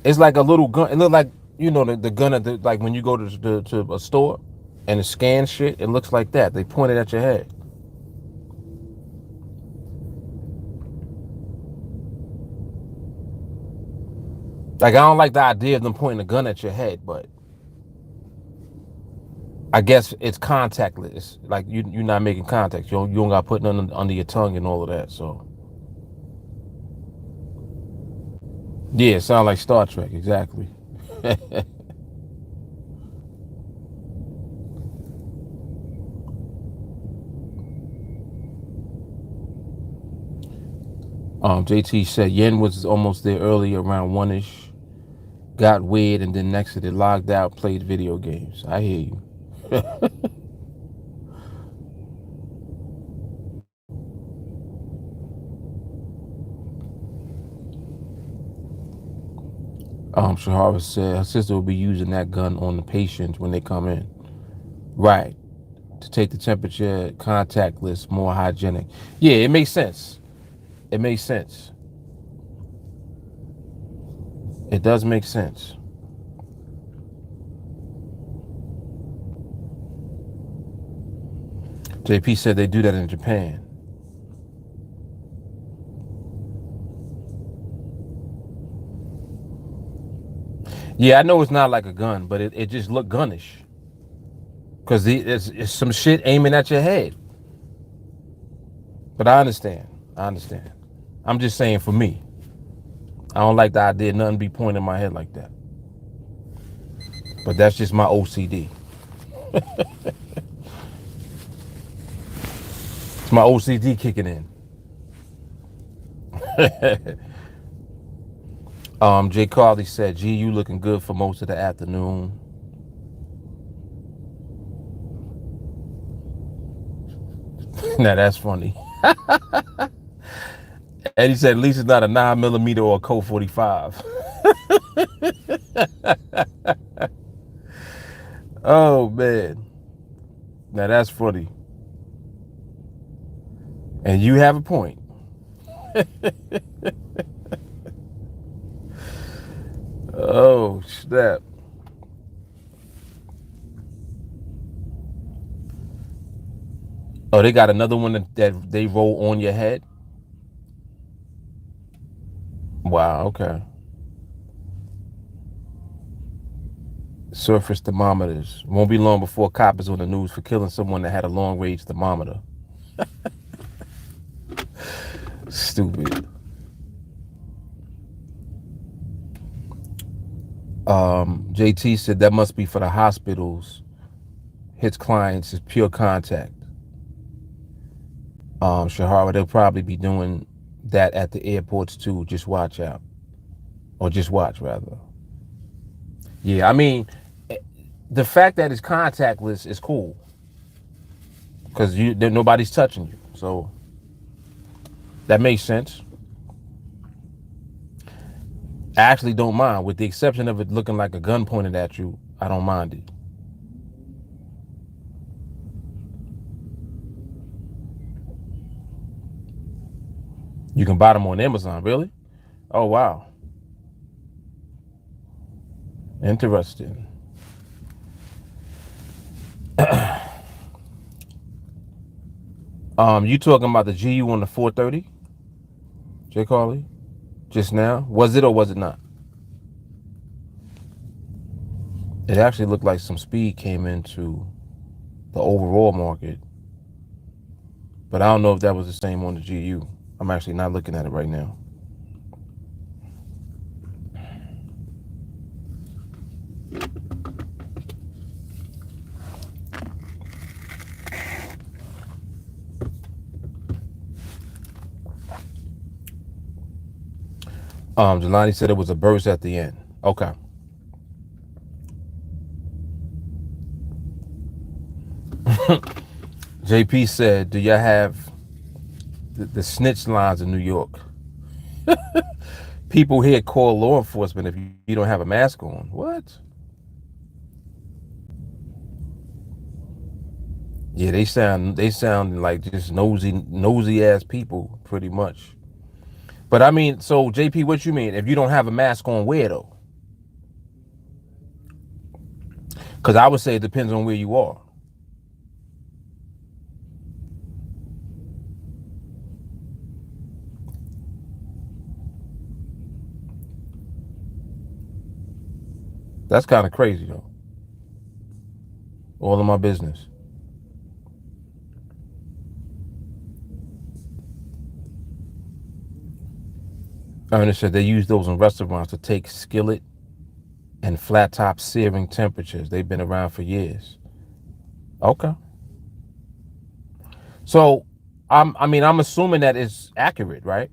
It's like a little gun. It looked like, the gun at like when you go to a store and it scans shit. It looks like that. They point it at your head. Like, I don't like the idea of them pointing a gun at your head, but I guess it's contactless. Like you're not making contact. You don't got putting under your tongue and all of that. So yeah, it sounds like Star Trek exactly. JT said yen was almost there earlier around 1ish. Got weird and then exited, logged out, played video games. I hear you. Shahara said her sister will be using that gun on the patients when they come in. Right. To take the temperature, contactless, more hygienic. Yeah, it makes sense. It makes sense. It does make sense. JP said they do that in Japan. Yeah, I know it's not like a gun, but it just looked gunnish. Because it's some shit aiming at your head. But I understand. I understand. I'm just saying for me. I don't like the idea of nothing be pointing in my head like that. But that's just my OCD. It's my OCD kicking in. Jay Carly said, gee, you looking good for most of the afternoon. Now that's funny. Eddie said, at least it's not a 9mm or a Colt 45. Oh, man. Now that's funny. And you have a point. Oh, snap. Oh, they got another one that they roll on your head? Wow, okay. Surface thermometers. Won't be long before cop is on the news for killing someone that had a long range thermometer. Stupid. JT said that must be for the hospitals. His clients is pure contact. Shahara, they'll probably be doing that at the airports too. Just watch out. Or just watch, rather. Yeah, I mean, the fact that it's contactless is cool. Because nobody's touching you. So that makes sense. I actually don't mind. With the exception of it looking like a gun pointed at you, I don't mind it. You can buy them on Amazon, really? Oh, wow. Interesting. You talking about the GU on the 430? Jay Carly? Just now? Was it or was it not? It actually looked like some speed came into the overall market. But I don't know if that was the same on the GU. I'm actually not looking at it right now. Jelani said it was a burst at the end. Okay. JP said, do y'all have the snitch lines in New York? People here call law enforcement if you don't have a mask on. What? Yeah, they sound like just nosy ass people, pretty much. But I mean, so JP, what you mean? If you don't have a mask on, where though? Because I would say it depends on where you are. That's kind of crazy though. All of my business. Ernest said they use those in restaurants to take skillet and flat top searing temperatures. They've been around for years. Okay. So I'm assuming that it's accurate, right?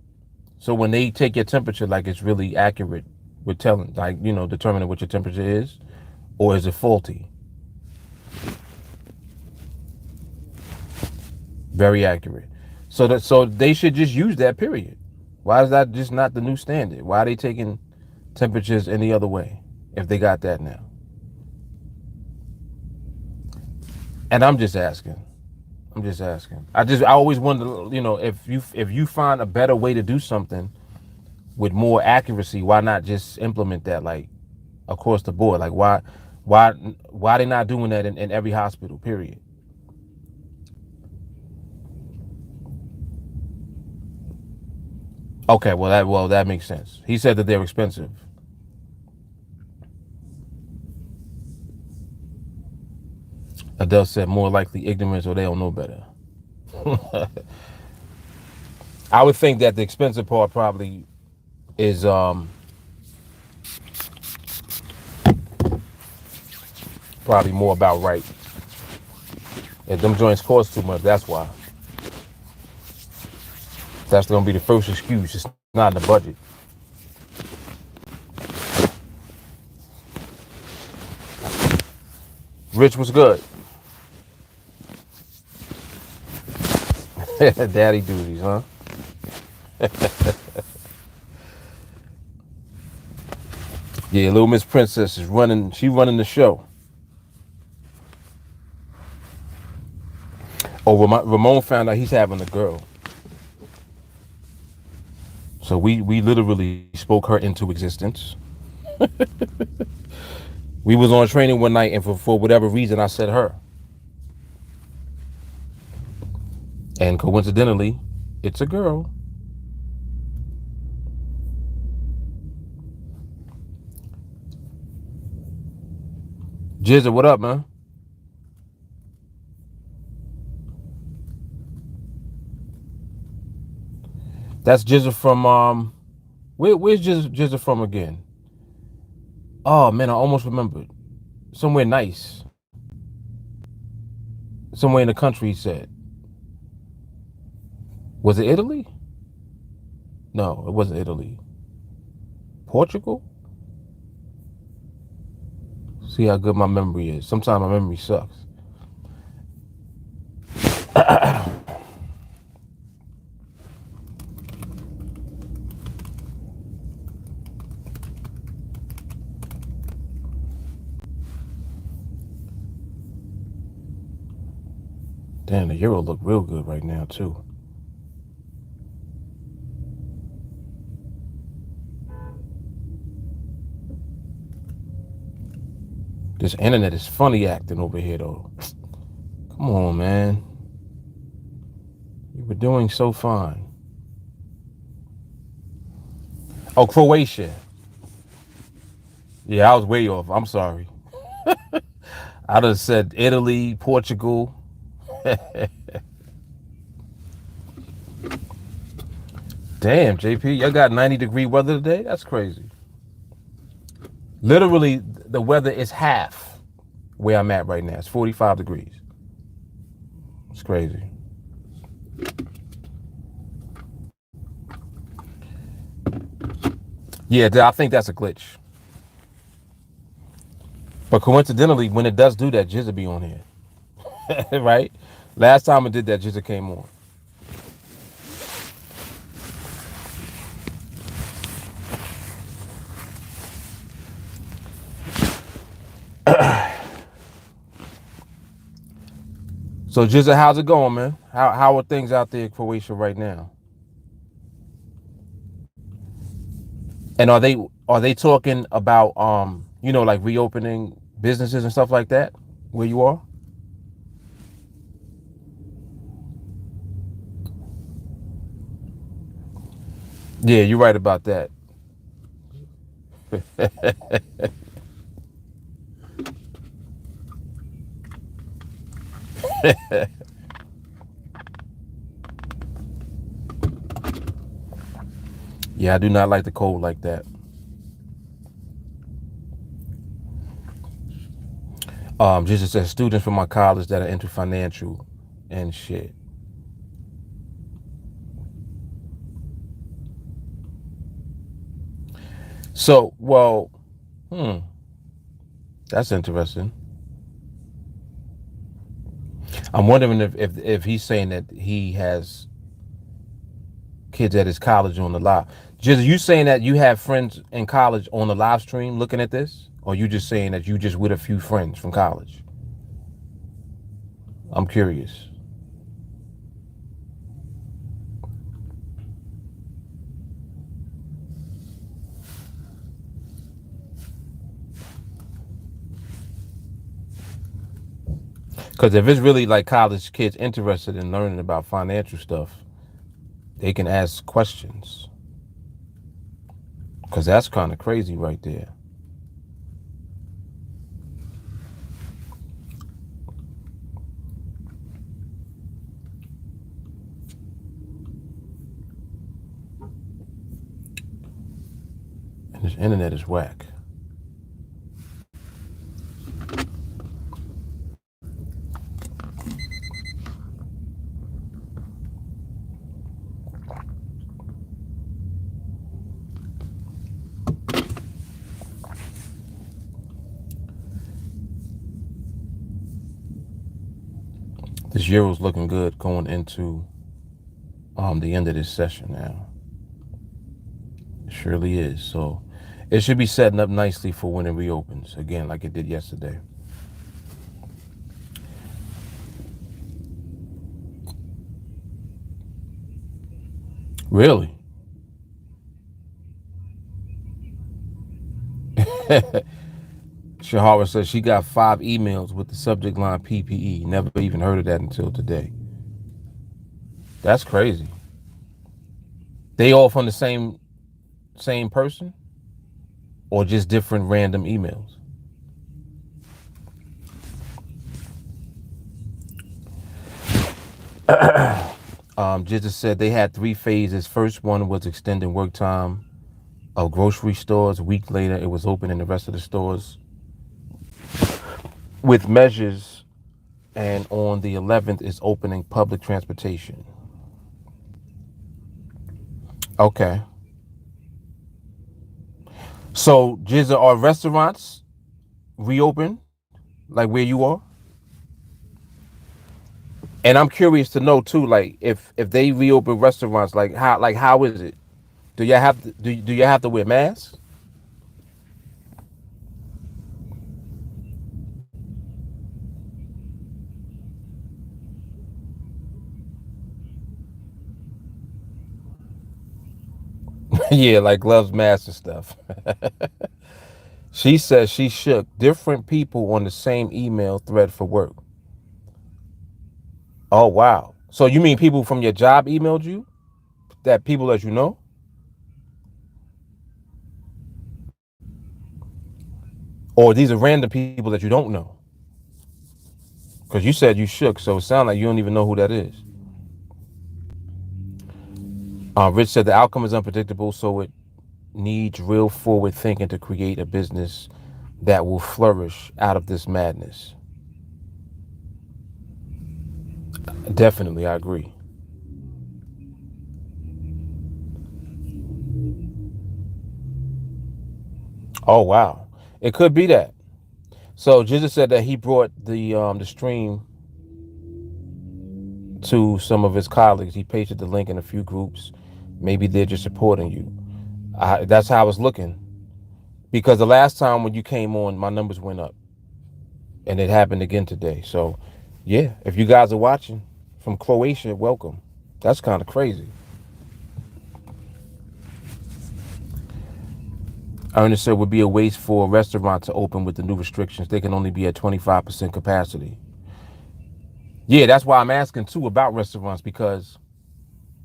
So when they take your temperature, like it's really accurate with telling, like, determining what your temperature is, or is it faulty? Very accurate. So they should just use that, period. Why is that just not the new standard? Why are they taking temperatures any other way if they got that now? And I'm just asking. I always wonder, if you find a better way to do something with more accuracy, why not just implement that, like, across the board? Like, why they not doing that in every hospital, period? Okay, well that makes sense. He said that they're expensive. Adele said more likely ignorance or they don't know better. I would think that the expensive part probably is probably more about right. If them joints cost too much, that's why. That's gonna be the first excuse. It's not in the budget. Rich was good. Daddy duties, huh? Yeah, Little Miss Princess is running. She running the show. Oh, Ramon found out he's having a girl. So we literally spoke her into existence. We was on training one night, and for whatever reason, I said her. And coincidentally, it's a girl. Jizza, what up, man? That's Jizza from where's Jizza from again? Oh man, I almost remembered. Somewhere nice. Somewhere in the country, he said. Was it Italy? No, it wasn't Italy. Portugal? See how good my memory is. Sometimes my memory sucks. Damn, the euro look real good right now too. This internet is funny acting over here though. Come on, man. You were doing so fine. Oh, Croatia. Yeah, I was way off. I'm sorry. I done said Italy, Portugal. Damn, JP, y'all got 90-degree weather today? That's crazy. Literally, the weather is half where I'm at right now. It's 45 degrees. It's crazy. Yeah, I think that's a glitch. But coincidentally, when it does do that, Jizza be on here. Right? Last time it did that, Jizza came on. So Jizza, how's it going, man? How are things out there in Croatia right now? And are they talking about like reopening businesses and stuff like that where you are? Yeah, you're right about that. Yeah, I do not like the cold like that. Just says students from my college that are into financial and shit. So, well, that's interesting. I'm wondering if he's saying that he has kids at his college on the live. Just you saying that you have friends in college on the live stream looking at this, or you just saying that you just with a few friends from college? I'm curious. Because if it's really like college kids interested in learning about financial stuff, they can ask questions. Because that's kind of crazy right there. And this internet is whack. This euro's looking good going into the end of this session now. It surely is. So it should be setting up nicely for when it reopens again, like it did yesterday. Really? Shahara says she got 5 emails with the subject line PPE. Never even heard of that until today. That's crazy. They all from the same person, or just different random emails? Jesus said they had 3 phases. First one was extending work time of grocery stores. A week later, it was opening the rest of the stores with measures. And on the 11th is opening public transportation. Okay. So, Jizza, are restaurants reopened like where you are? And I'm curious to know too, like if they reopen restaurants, like how is it? Do y'all have to do y'all have to wear masks? Yeah, like gloves, masks, and stuff. She says she shook different people on the same email thread for work. Oh wow. So you mean people from your job emailed you? That people that you know? Or these are random people that you don't know? Because you said you shook, so it sounds like you don't even know who that is. Rich said the outcome is unpredictable, so it needs real forward thinking to create a business that will flourish out of this madness. Definitely, I agree. Oh wow, it could be that. So Jesus said that he brought the stream to some of his colleagues. He pasted the link in a few groups. Maybe they're just supporting you. That's how I was looking because the last time when you came on, my numbers went up, and it happened again today. So, yeah, if you guys are watching from Croatia, welcome. That's kind of crazy. Ernest said would be a waste for a restaurant to open with the new restrictions. They can only be at 25% capacity. Yeah, that's why I'm asking too about restaurants because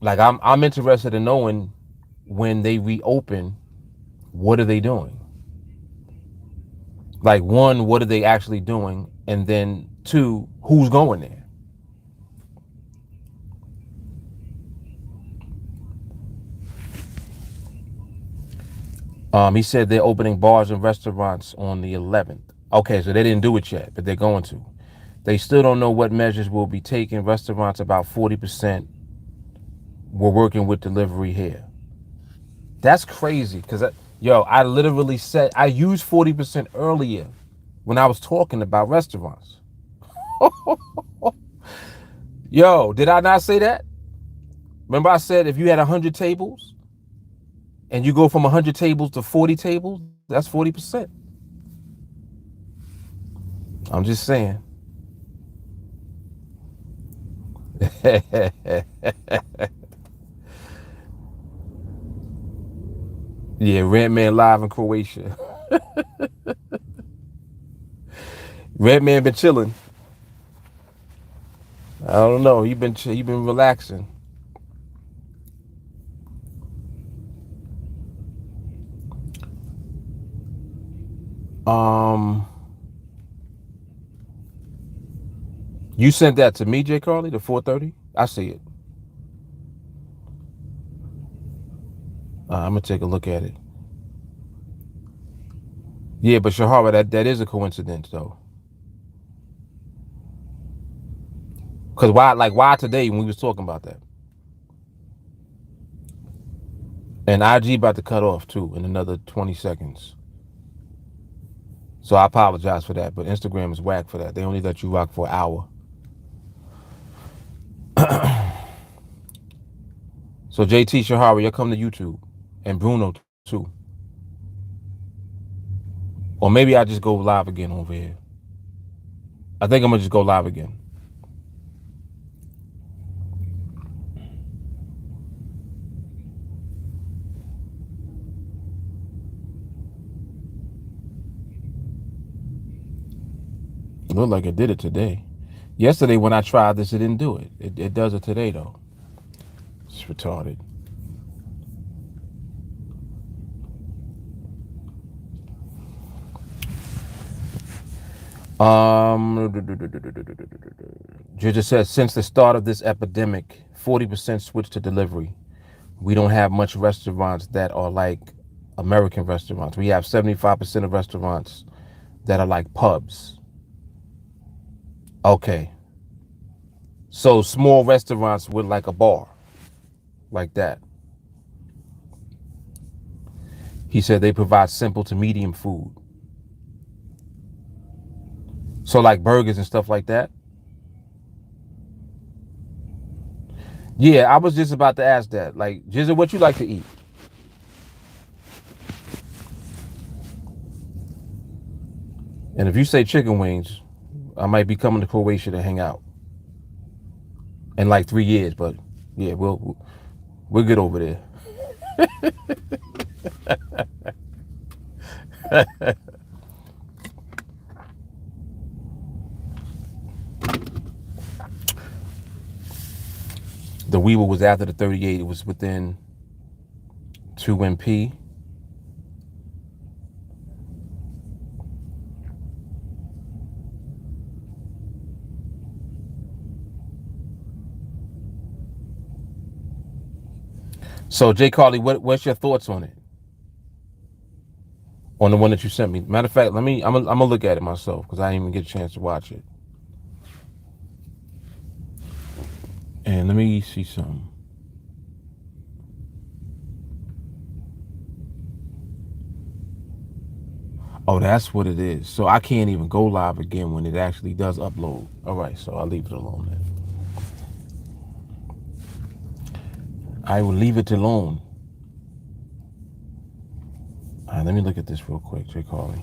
like I'm interested in knowing when they reopen, what are they doing? Like one, what are they actually doing? And then two, who's going there? He said they're opening bars and restaurants on the 11th. Okay, so they didn't do it yet, but they're going to. They still don't know what measures will be taken. Restaurants about 40% were working with delivery here. That's crazy because, I literally said I used 40% earlier when I was talking about restaurants. Yo, did I not say that? Remember I said if you had 100 tables and you go from 100 tables to 40 tables, that's 40%. I'm just saying. Yeah, Redman live in Croatia. Redman been chilling. I don't know. He been relaxing. Um, you sent that to me, J. Carly, the 4:30. I see it. I'm gonna take a look at it. Yeah, but Shahara, that is a coincidence though. Cause why today when we was talking about that? And IG about to cut off too in another 20 seconds. So I apologize for that, but Instagram is whack for that. They only let you rock for an hour. So JT Shahari, you'll come to YouTube. And Bruno too. Or maybe I just go live again over here. I think I'm gonna just go live again. It looked like it did it today. Yesterday when I tried this, it didn't do it. It does it today though. It's retarded. Ginger says, since the start of this epidemic, 40% switched to delivery. We don't have much restaurants that are like American restaurants. We have 75% of restaurants that are like pubs. Okay. So small restaurants with like a bar, like that. He said they provide simple to medium food. So like burgers and stuff like that. Yeah, I was just about to ask that. Like, Jizza, what you like to eat? And if you say chicken wings, I might be coming to Croatia to hang out in like 3 years. But yeah, we'll get over there. The Weaver was after the 38. It was within 2 MP. So Jay Carly, what's your thoughts on it? On the one that you sent me. Matter of fact, I'm gonna look at it myself because I didn't even get a chance to watch it. And let me see something. Oh, that's what it is. So I can't even go live again when it actually does upload. All right, so I'll leave it alone then. I will leave it alone. All right, let me look at this real quick, Jay Carly.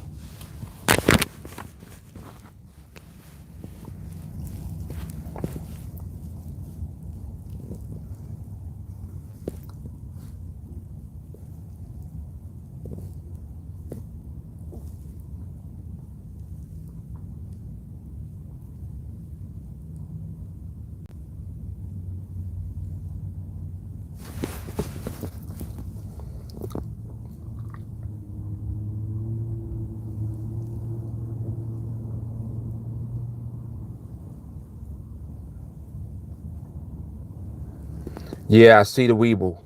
Yeah, I see the Weeble.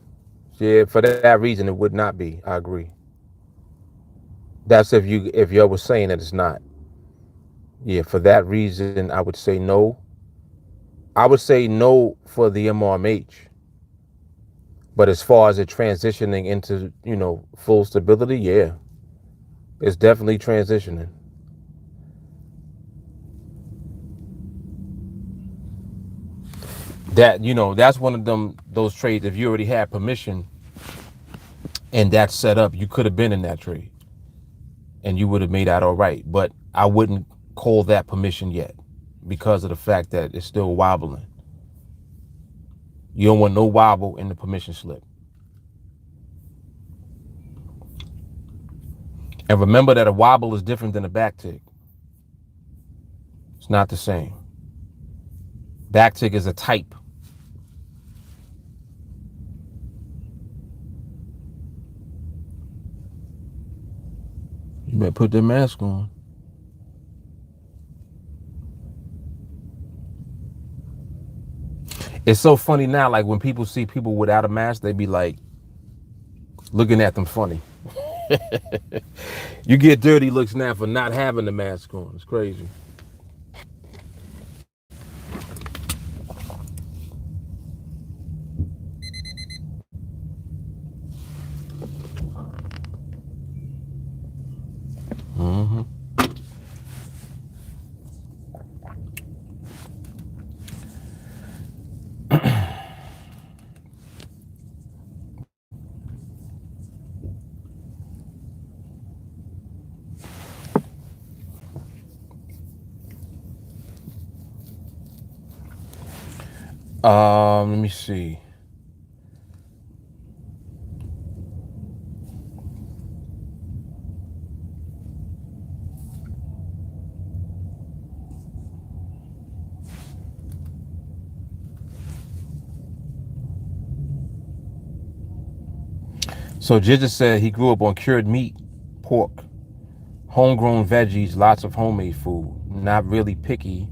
Yeah, for that reason, it would not be. I agree. That's if you was saying that it's not. Yeah, for that reason, I would say no. I would say no for the MRMH. But as far as it transitioning into, full stability, yeah, it's definitely transitioning. That's one of those trades. If you already had permission and that's set up, you could have been in that trade and you would have made out all right. But I wouldn't call that permission yet because of the fact that it's still wobbling. You don't want no wobble in the permission slip. And remember that a wobble is different than a backtick. It's not the same. Backtick is a type. You better put that mask on. It's so funny now, like when people see people without a mask, they be like looking at them funny. You get dirty looks now for not having the mask on. It's crazy. Mm-hmm. Let me see. So Ginger said he grew up on cured meat, pork, homegrown veggies, lots of homemade food. not really picky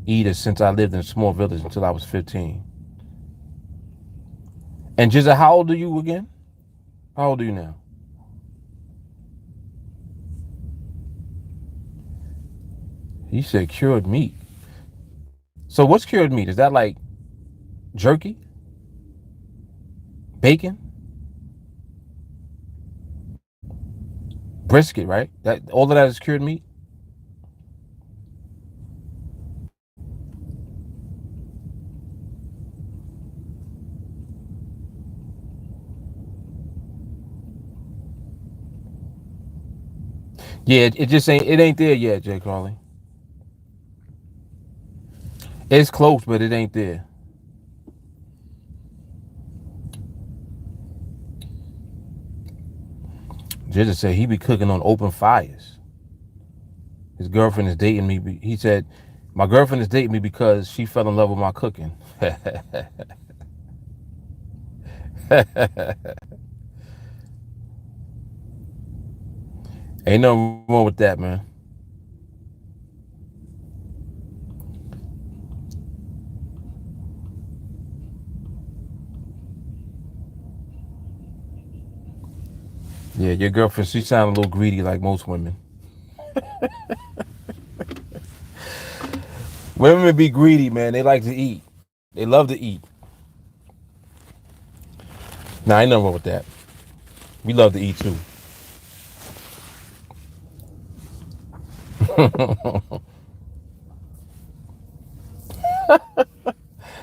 eater since I lived in a small village until I was 15. And Jizza, how old are you again? How old are you now? He said cured meat. So what's cured meat? Is that like jerky? Bacon? Brisket, right? That all of that is cured meat? Yeah, it just ain't there yet, Jay Carly. It's close, but it ain't there. Jizza said he be cooking on open fires. His girlfriend is dating me. He said, my girlfriend is dating me because she fell in love with my cooking. Ain't nothing wrong with that, man. Yeah, your girlfriend, she sounds a little greedy like most women. Women be greedy, man. They like to eat. They love to eat. Nah, ain't nothing wrong with that. We love to eat too.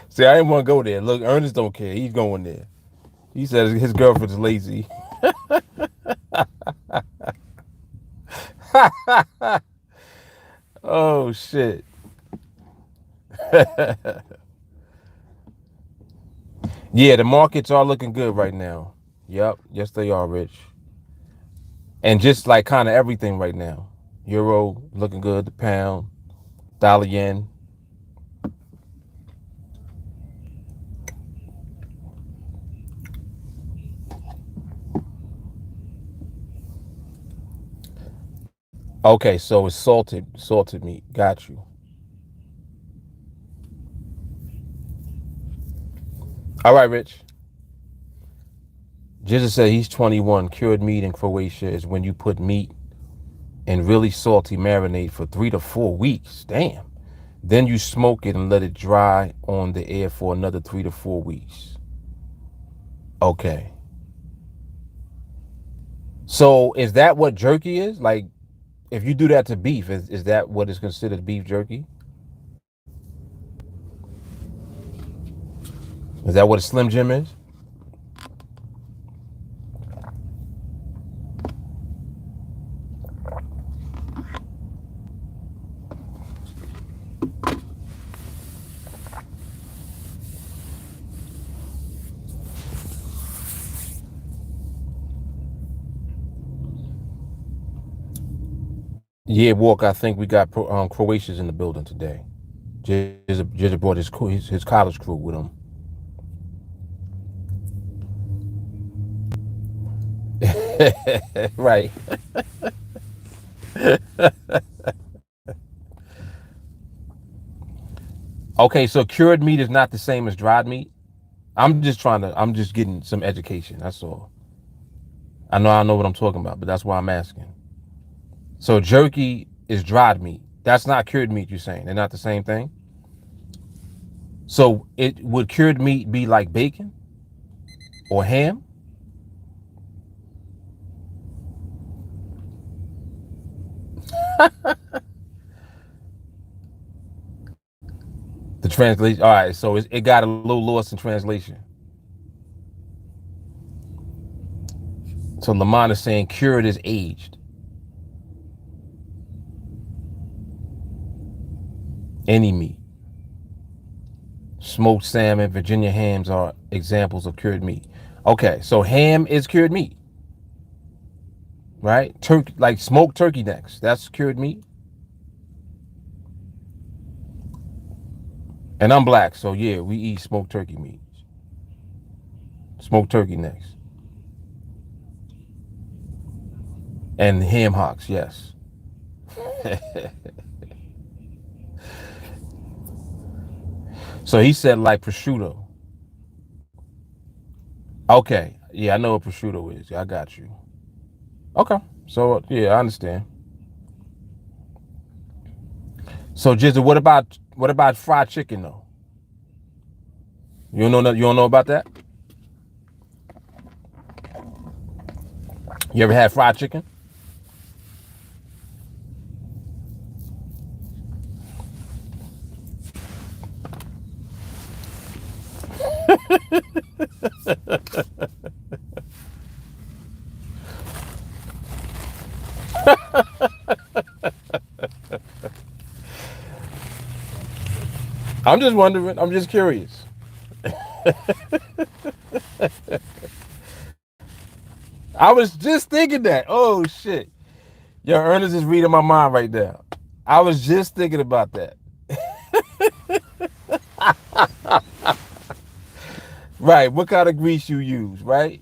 See, I didn't want to go there. Look, Ernest don't care. He's going there. He says his girlfriend's lazy. Oh, shit. Yeah, the markets are looking good right now. Yep. Yes, they are, Rich. And just like kind of everything right now. Euro looking good. The pound, dollar yen. Okay, so it's salted meat. Got you. All right, Rich. Jizza said he's 21. Cured meat in Croatia is when you put meat in really salty marinade for 3 to 4 weeks. Damn. Then you smoke it and let it dry on the air for another 3 to 4 weeks. Okay. So is that what jerky is? Like, if you do that to beef, is that what is considered beef jerky? Is that what a Slim Jim is? Yeah, Walk. I think we got Croatians in the building today. Jizza brought his college crew with him. Right. Okay, so cured meat is not the same as dried meat. I'm just getting some education. That's all. I know what I'm talking about, but that's why I'm asking. So jerky is dried meat. That's not cured meat, you're saying. They're not the same thing? So it would cured meat be like bacon or ham? The translation. All right, so it got a little lost in translation. So Lamont is saying cured is aged. Any meat. Smoked salmon, Virginia hams are examples of cured meat. Okay, so ham is cured meat, right? Turkey, like smoked turkey necks, that's cured meat. And I'm black, so yeah, we eat smoked turkey meat. Smoked turkey necks. And ham hocks, yes. So he said like prosciutto. Okay. Yeah, I know what prosciutto is. Yeah, I got you. Okay. So yeah, I understand. So Jizzle, what about fried chicken though? You don't know about that? You ever had fried chicken? I'm just wondering. I'm just curious. I was just thinking that. Oh shit. Yo, Ernest is reading my mind right now. I was just thinking about that. Right. What kind of grease you use, right?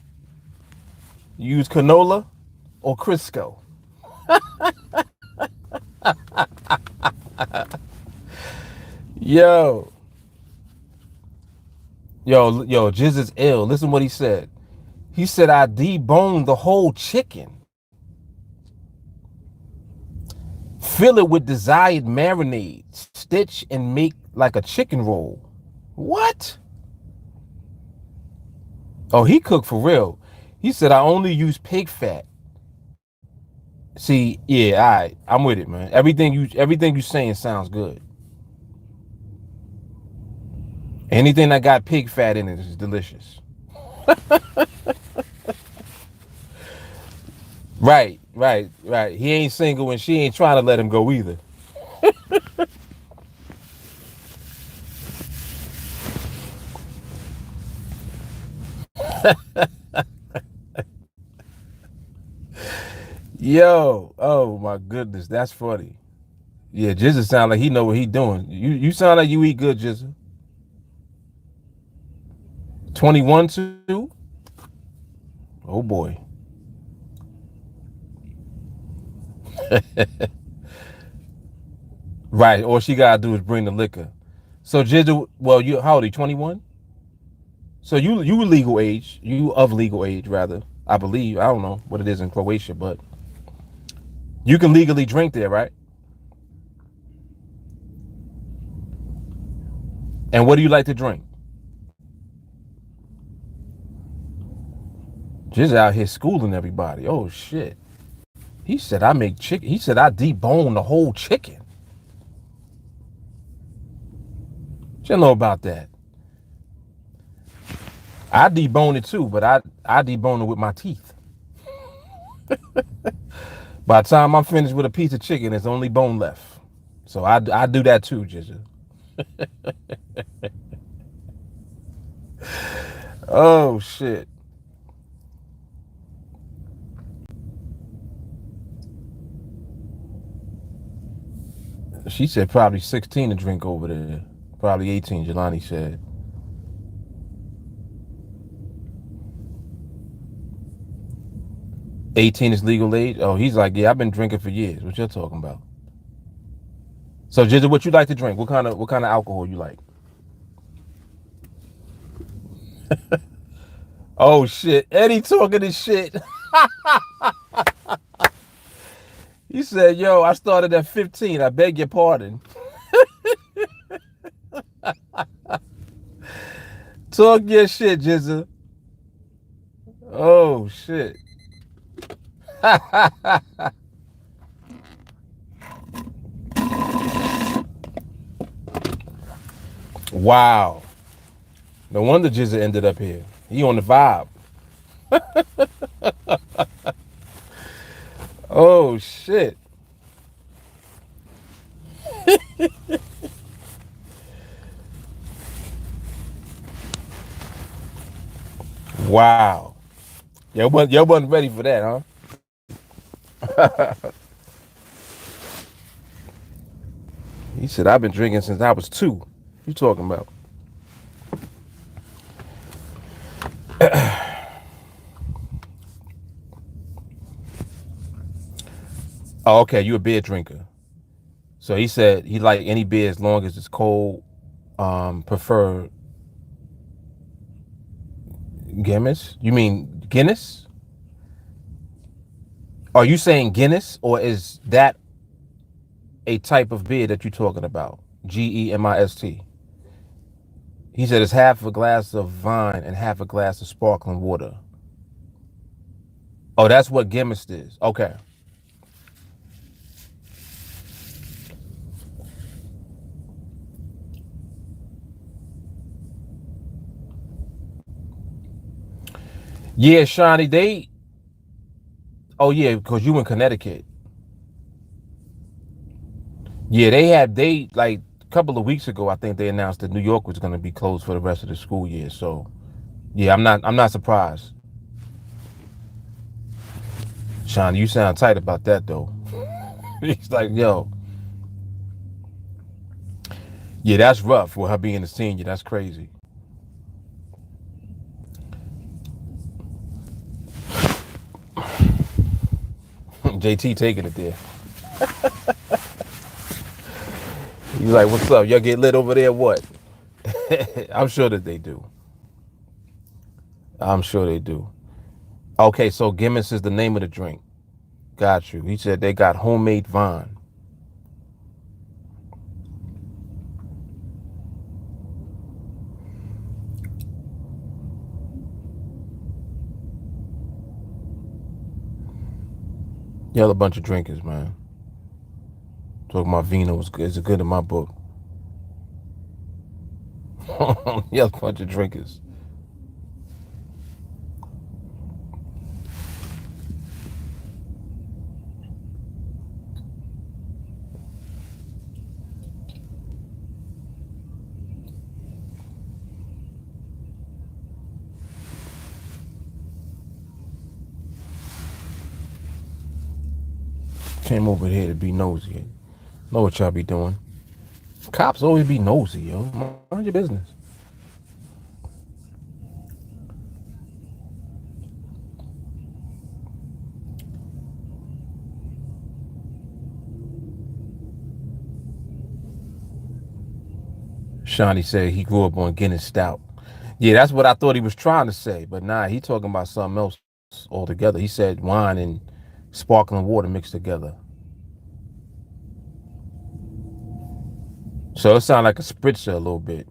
You use canola or Crisco? Yo. Yo, Jiz is ill. Listen what he said. He said I deboned the whole chicken. Fill it with desired marinade. Stitch and make like a chicken roll. What? Oh, he cooked for real. He said I only use pig fat. See, yeah, all right, I'm with it, man. Everything you saying sounds good. Anything that got pig fat in it is delicious. Right, right, right. He ain't single and she ain't trying to let him go either. Yo, oh my goodness, that's funny. Yeah, Jizza sound like he know what he doing. You sound like you eat good, Jizza. 21 too? Oh boy. Right, all she gotta do is bring the liquor. So Jizza, well, you how old are you? 21? So you legal age, you of legal age rather, I believe. I don't know what it is in Croatia, but you can legally drink there, right? And what do you like to drink? Just out here schooling everybody. Oh shit. He said I make chicken. He said I debone the whole chicken. You know about that. I debone it too, but I debone it with my teeth. By the time I'm finished with a piece of chicken, there's only bone left. So I do that too, Jizzle. Oh shit. She said probably 16 to drink over there. Probably 18, Jelani said. 18 is legal age? Oh, he's like, yeah, I've been drinking for years. What you're talking about? So Jizzle, what you like to drink? What kind of alcohol you like? Oh shit. Eddie talking this shit. He said, yo, I started at 15. I beg your pardon. Talk your shit, Jizzle. Oh shit. Wow. No wonder Jizzle ended up here. He on the vibe. Oh shit. Wow. Y'all wasn't ready for that, huh? He said, I've been drinking since I was 2. You talking about? Oh, okay, you a beer drinker. So he said he like any beer as long as it's cold. Prefer Guinness. You mean Guinness? Are you saying Guinness, or is that a type of beer that you're talking about? GEMIST. He said it's half a glass of wine and half a glass of sparkling water. Oh, that's what Guinness is. Okay. Yeah, Shawnee, they. Oh yeah, because you in Connecticut. Yeah, they like a couple of weeks ago. I think they announced that New York was going to be closed for the rest of the school year. So yeah, I'm not surprised. Shawnee, you sound tight about that though. He's like, yo, yeah, that's rough with her being a senior. That's crazy. JT taking it there. He's like, what's up? Y'all get lit over there? What? I'm sure that they do. I'm sure they do. Okay, so Guinness is the name of the drink. Got you. He said they got homemade vine. Y'all a bunch of drinkers, man. Talking about vino is good. It's good in my book. Y'all a bunch of drinkers. Came over here to be nosy. Know what y'all be doing. Cops always be nosy, yo. Mind your business. Shawnee said he grew up on Guinness Stout. Yeah, that's what I thought he was trying to say. But nah, he talking about something else altogether. He said wine and sparkling water mixed together. So it sounded like a spritzer a little bit.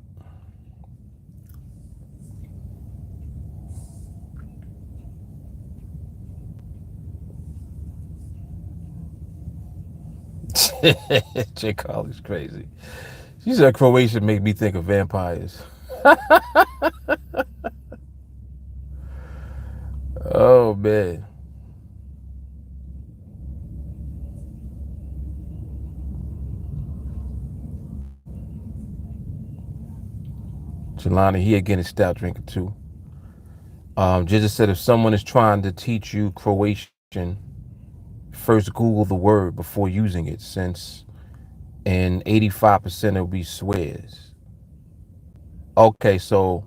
J. Carly's crazy. She said Croatia make me think of vampires. Oh man. Jelani, he again is stout drinker too. Jizza said if someone is trying to teach you Croatian, first Google the word before using it, since in 85% it will be swears. Okay, so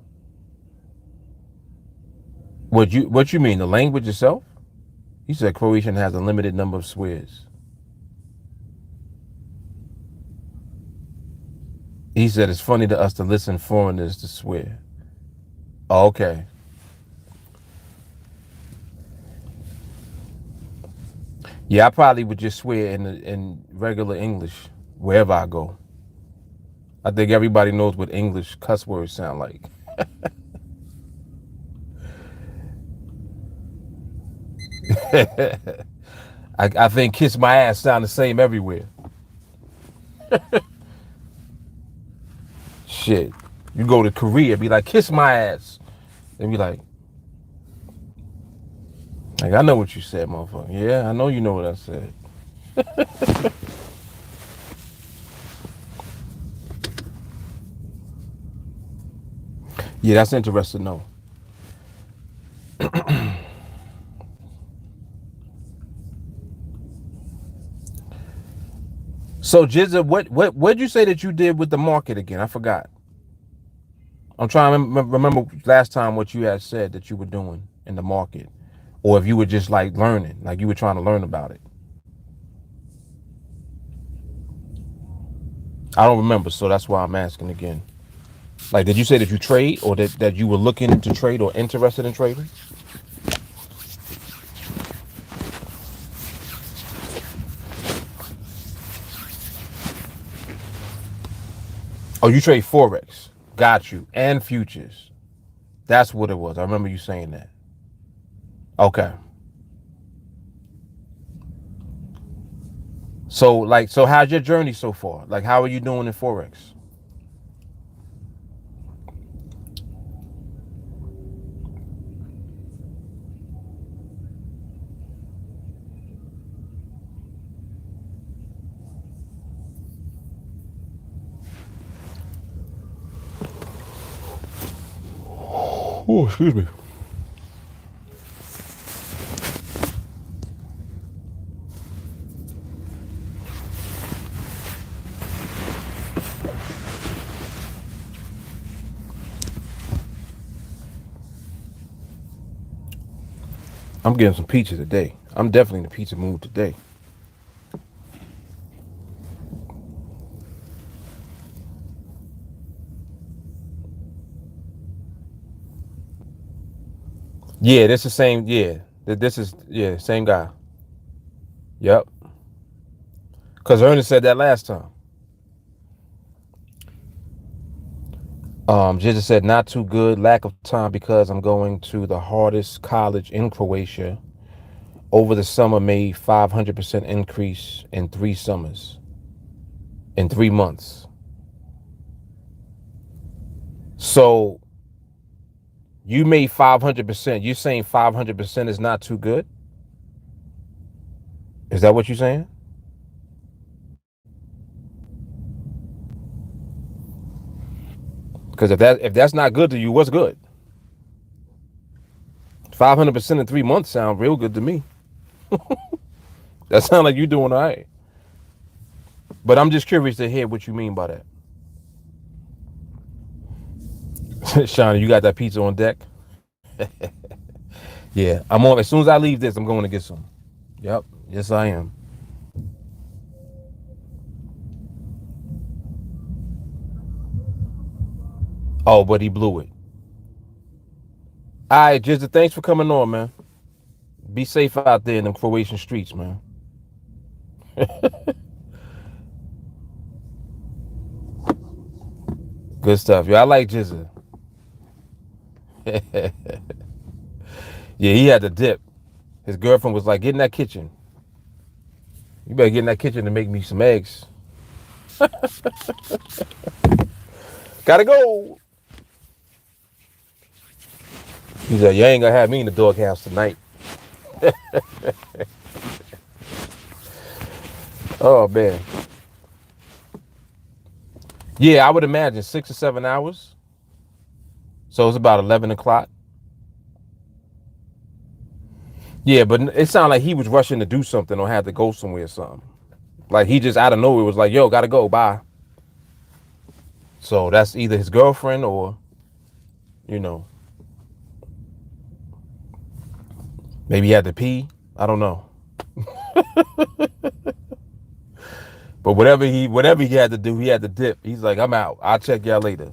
what you mean? The language itself? He said Croatian has a limited number of swears. He said it's funny to us to listen foreigners to swear. Oh, okay. Yeah, I probably would just swear in regular English wherever I go. I think everybody knows what English cuss words sound like. I think kiss my ass sound the same everywhere. Shit. You go to Korea, be like, kiss my ass. They be like, I know what you said, motherfucker. Yeah, I know you know what I said. Yeah, that's interesting to know. So Jizza, what'd you say that you did with the market again? I forgot. I'm trying to remember last time what you had said that you were doing in the market, or if you were just like learning, like you were trying to learn about it. I don't remember, so that's why I'm asking again. Like, did you say that you trade, or that you were looking to trade or interested in trading? Oh, you trade Forex. Got you. And futures. That's what it was. I remember you saying that. Okay. So how's your journey so far? Like, how are you doing in Forex? Oh, excuse me. I'm getting some pizza today. I'm definitely in the pizza mood today. Yeah, this is the same. Yeah, this is same guy. Yep. Because Ernest said that last time. Jizza said not too good. Lack of time because I'm going to the hardest college in Croatia. Over the summer, made 500% increase in 3 summers, in 3 months. So you made 500%. You're saying 500% is not too good? Is that what you're saying? Because if that's not good to you, what's good? 500% in 3 months sound real good to me. That sounds like you're doing all right. But I'm just curious to hear what you mean by that. Shauna, you got that pizza on deck? Yeah, I'm on. As soon as I leave this, I'm going to get some. Yep. Yes, I am. Oh, but he blew it. All right, Jizza, thanks for coming on, man. Be safe out there in them Croatian streets, man. Good stuff. Yeah, I like Jizza. Yeah, he had to dip. His girlfriend was like, get in that kitchen. You better get in that kitchen and make me some eggs. Gotta go. He said, you ain't gonna have me in the doghouse tonight. Oh, man. Yeah, I would imagine 6 or 7 hours. So it's about 11 o'clock. Yeah, but it sounded like he was rushing to do something or had to go somewhere or something. Like he just out of nowhere was like, yo, gotta go, bye. So that's either his girlfriend or, you know, maybe he had to pee. I don't know. But whatever he had to do, he had to dip. He's like, I'm out. I'll check y'all later.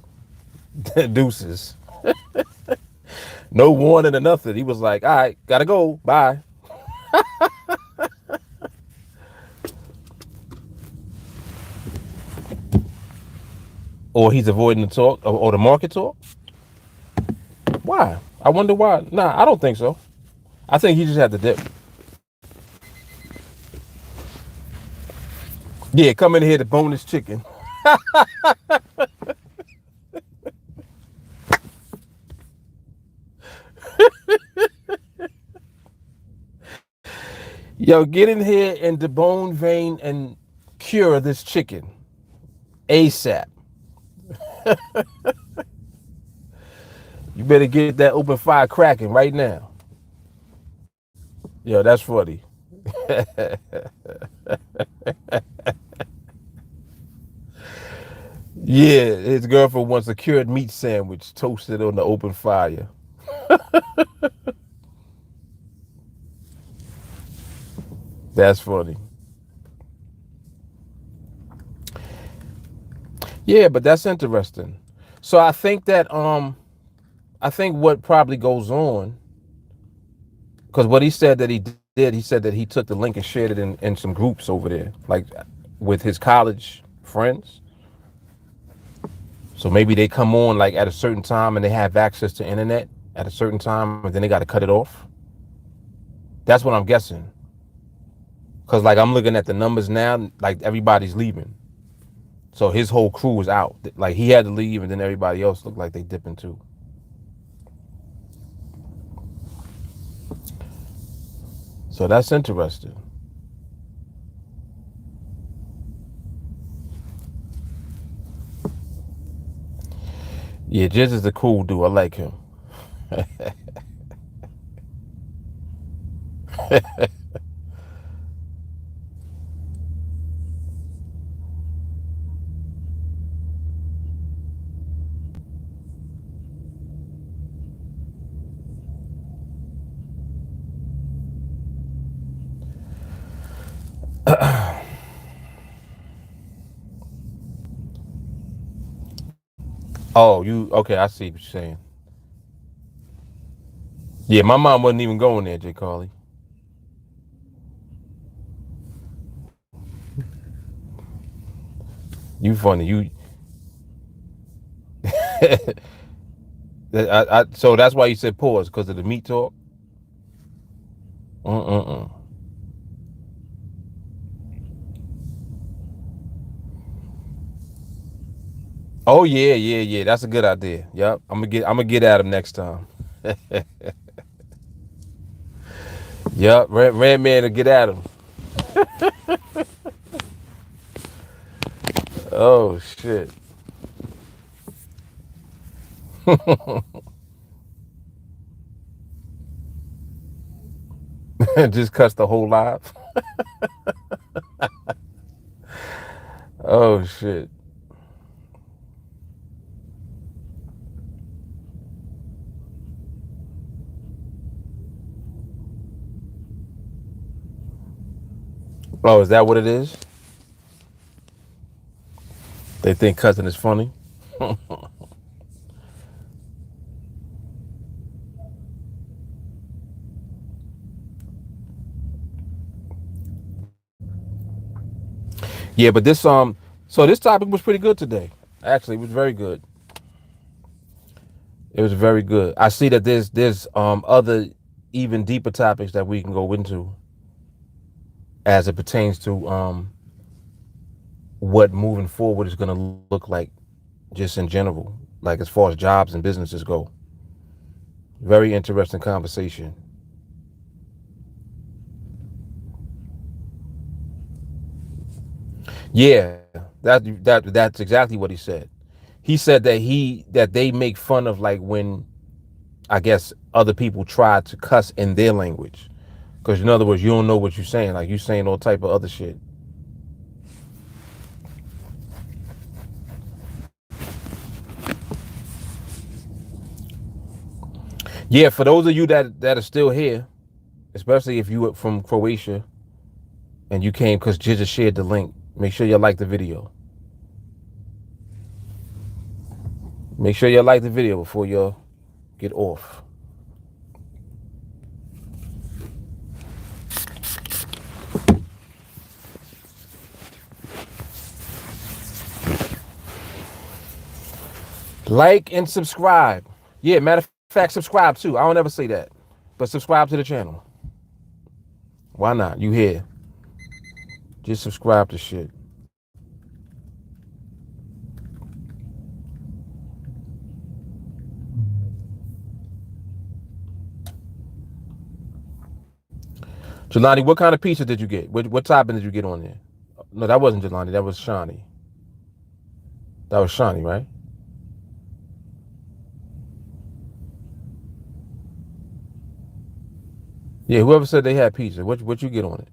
Deuces. No warning or nothing. He was like, all right, gotta go. Bye. Or he's avoiding the talk or the market talk. Why? I wonder why. Nah, I don't think so. I think he just had to dip. Yeah, come in here to boneless chicken. Yo, get in here and debone, vein, and cure this chicken ASAP. You better get that open fire cracking right now. Yo, that's funny. Yeah, his girlfriend wants a cured meat sandwich toasted on the open fire. That's funny. Yeah, but that's interesting. So I think what probably goes on, because what he said that he did, he said that he took the link and shared it in some groups over there, like with his college friends. So maybe they come on like at a certain time and they have access to internet at a certain time, and then they got to cut it off. That's what I'm guessing. Cause like I'm looking at the numbers now, like everybody's leaving. So his whole crew was out. Like he had to leave, and then everybody else looked like they dipping too. So that's interesting. Yeah, Jizz is a cool dude. I like him. Oh, you okay? I see what you're saying. Yeah, my mom wasn't even going there, J. Carly. You funny. You so that's why you said pause because of the meat talk. Mm-mm-mm. Oh yeah, yeah, yeah. That's a good idea. Yep. I'm gonna get at him next time. Yep. Red man to get at him. Oh shit. Just cuts the whole live. Oh shit. Oh, is that what it is? They think cussing is funny. Yeah, but so this topic was pretty good today. Actually, it was very good. It was very good. I see that there's other even deeper topics that we can go into as it pertains to what moving forward is going to look like just in general, like as far as jobs and businesses go. Very interesting conversation. Yeah, that's exactly what he said. He said that they make fun of like when I guess other people try to cuss in their language. Because in other words, you don't know what you're saying. Like you saying all type of other shit. Yeah, for those of you that are still here, especially if you were from Croatia and you came because Jizza shared the link, make sure you like the video. Make sure you like the video before you get off. Like and subscribe. Yeah, matter of fact, subscribe too. I don't ever say that. But subscribe to the channel. Why not? You here. Just subscribe to shit. Jelani, what kind of pizza did you get? What topping did you get on there? No, that wasn't Jelani. That was Shawnee. That was Shawnee, right? Yeah, whoever said they had pizza, what you get on it?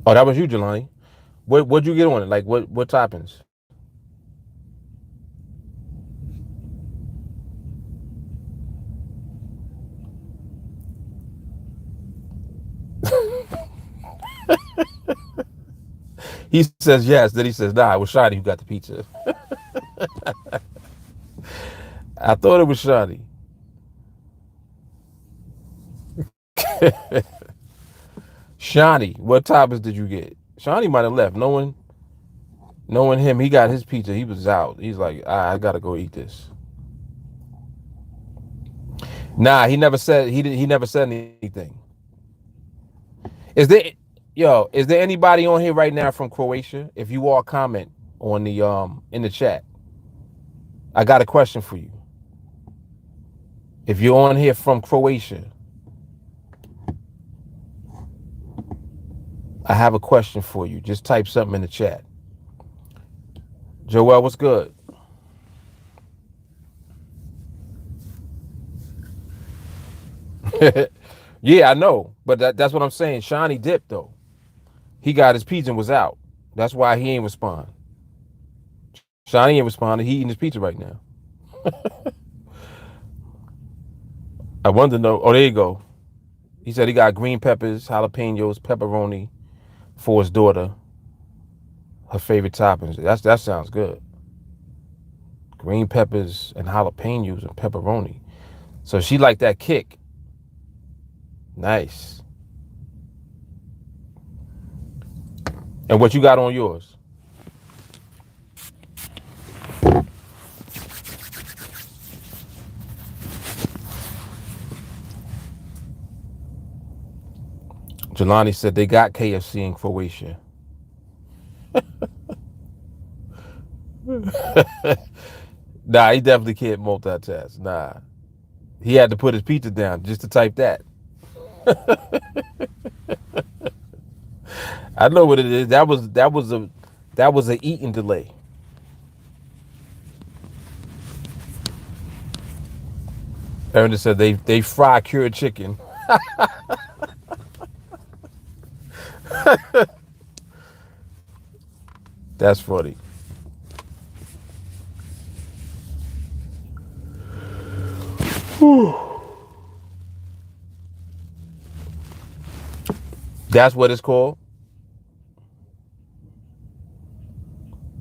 Oh, that was you, Jelani. What'd you get on it? Like what toppings? He says yes. Then he says, nah, it was Shadi who got the pizza. I thought it was Shadi. Shani, what toppings did you get? Shani might have left. Knowing him, he got his pizza. He was out. He's like, I gotta go eat this. Nah, he never said he never said anything. Is there anybody on here right now from Croatia? If you all comment on the in the chat, I got a question for you. If you're on here from Croatia, I have a question for you. Just type something in the chat. Joel, what's good? Yeah, I know, but that's what I'm saying. Shawnee dipped though. He got his pizza and was out. That's why he ain't respond. Shawnee ain't responding. He eating his pizza right now. I wanted to know. Oh, there you go. He said he got green peppers, jalapenos, pepperoni for his daughter. Her favorite toppings. That sounds good. Green peppers and jalapenos and pepperoni. So she like that kick. Nice. And what you got on yours? Jelani said they got KFC in Croatia. Nah, he definitely can't multitask. Nah. He had to put his pizza down just to type that. I know what it is. That was a eating delay. Ernest said they fry cured chicken. That's funny. That's what it's called.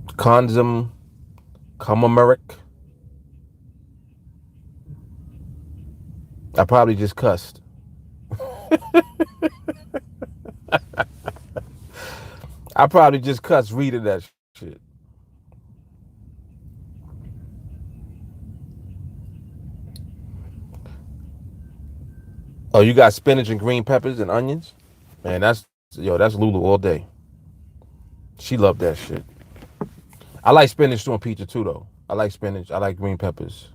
Conzum Commemoric. I probably just cussed. I probably just cussed reading that shit. Oh, you got spinach and green peppers and onions? Man, that's Lulu all day. She loved that shit. I like spinach on pizza too, though. I like spinach. I like green peppers.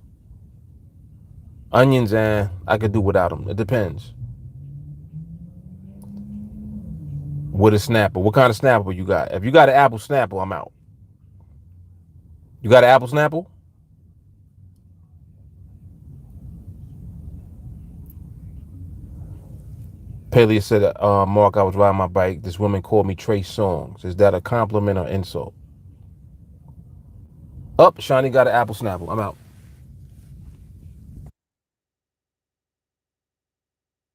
Onions, and I could do without them. It depends. With a snapper. What kind of snapper you got? If you got an apple snapper, I'm out. You got an apple snapper? Paley said, Mark, I was riding my bike. This woman called me Trey Songz. Is that a compliment or insult? Shawnee got an apple snapper. I'm out.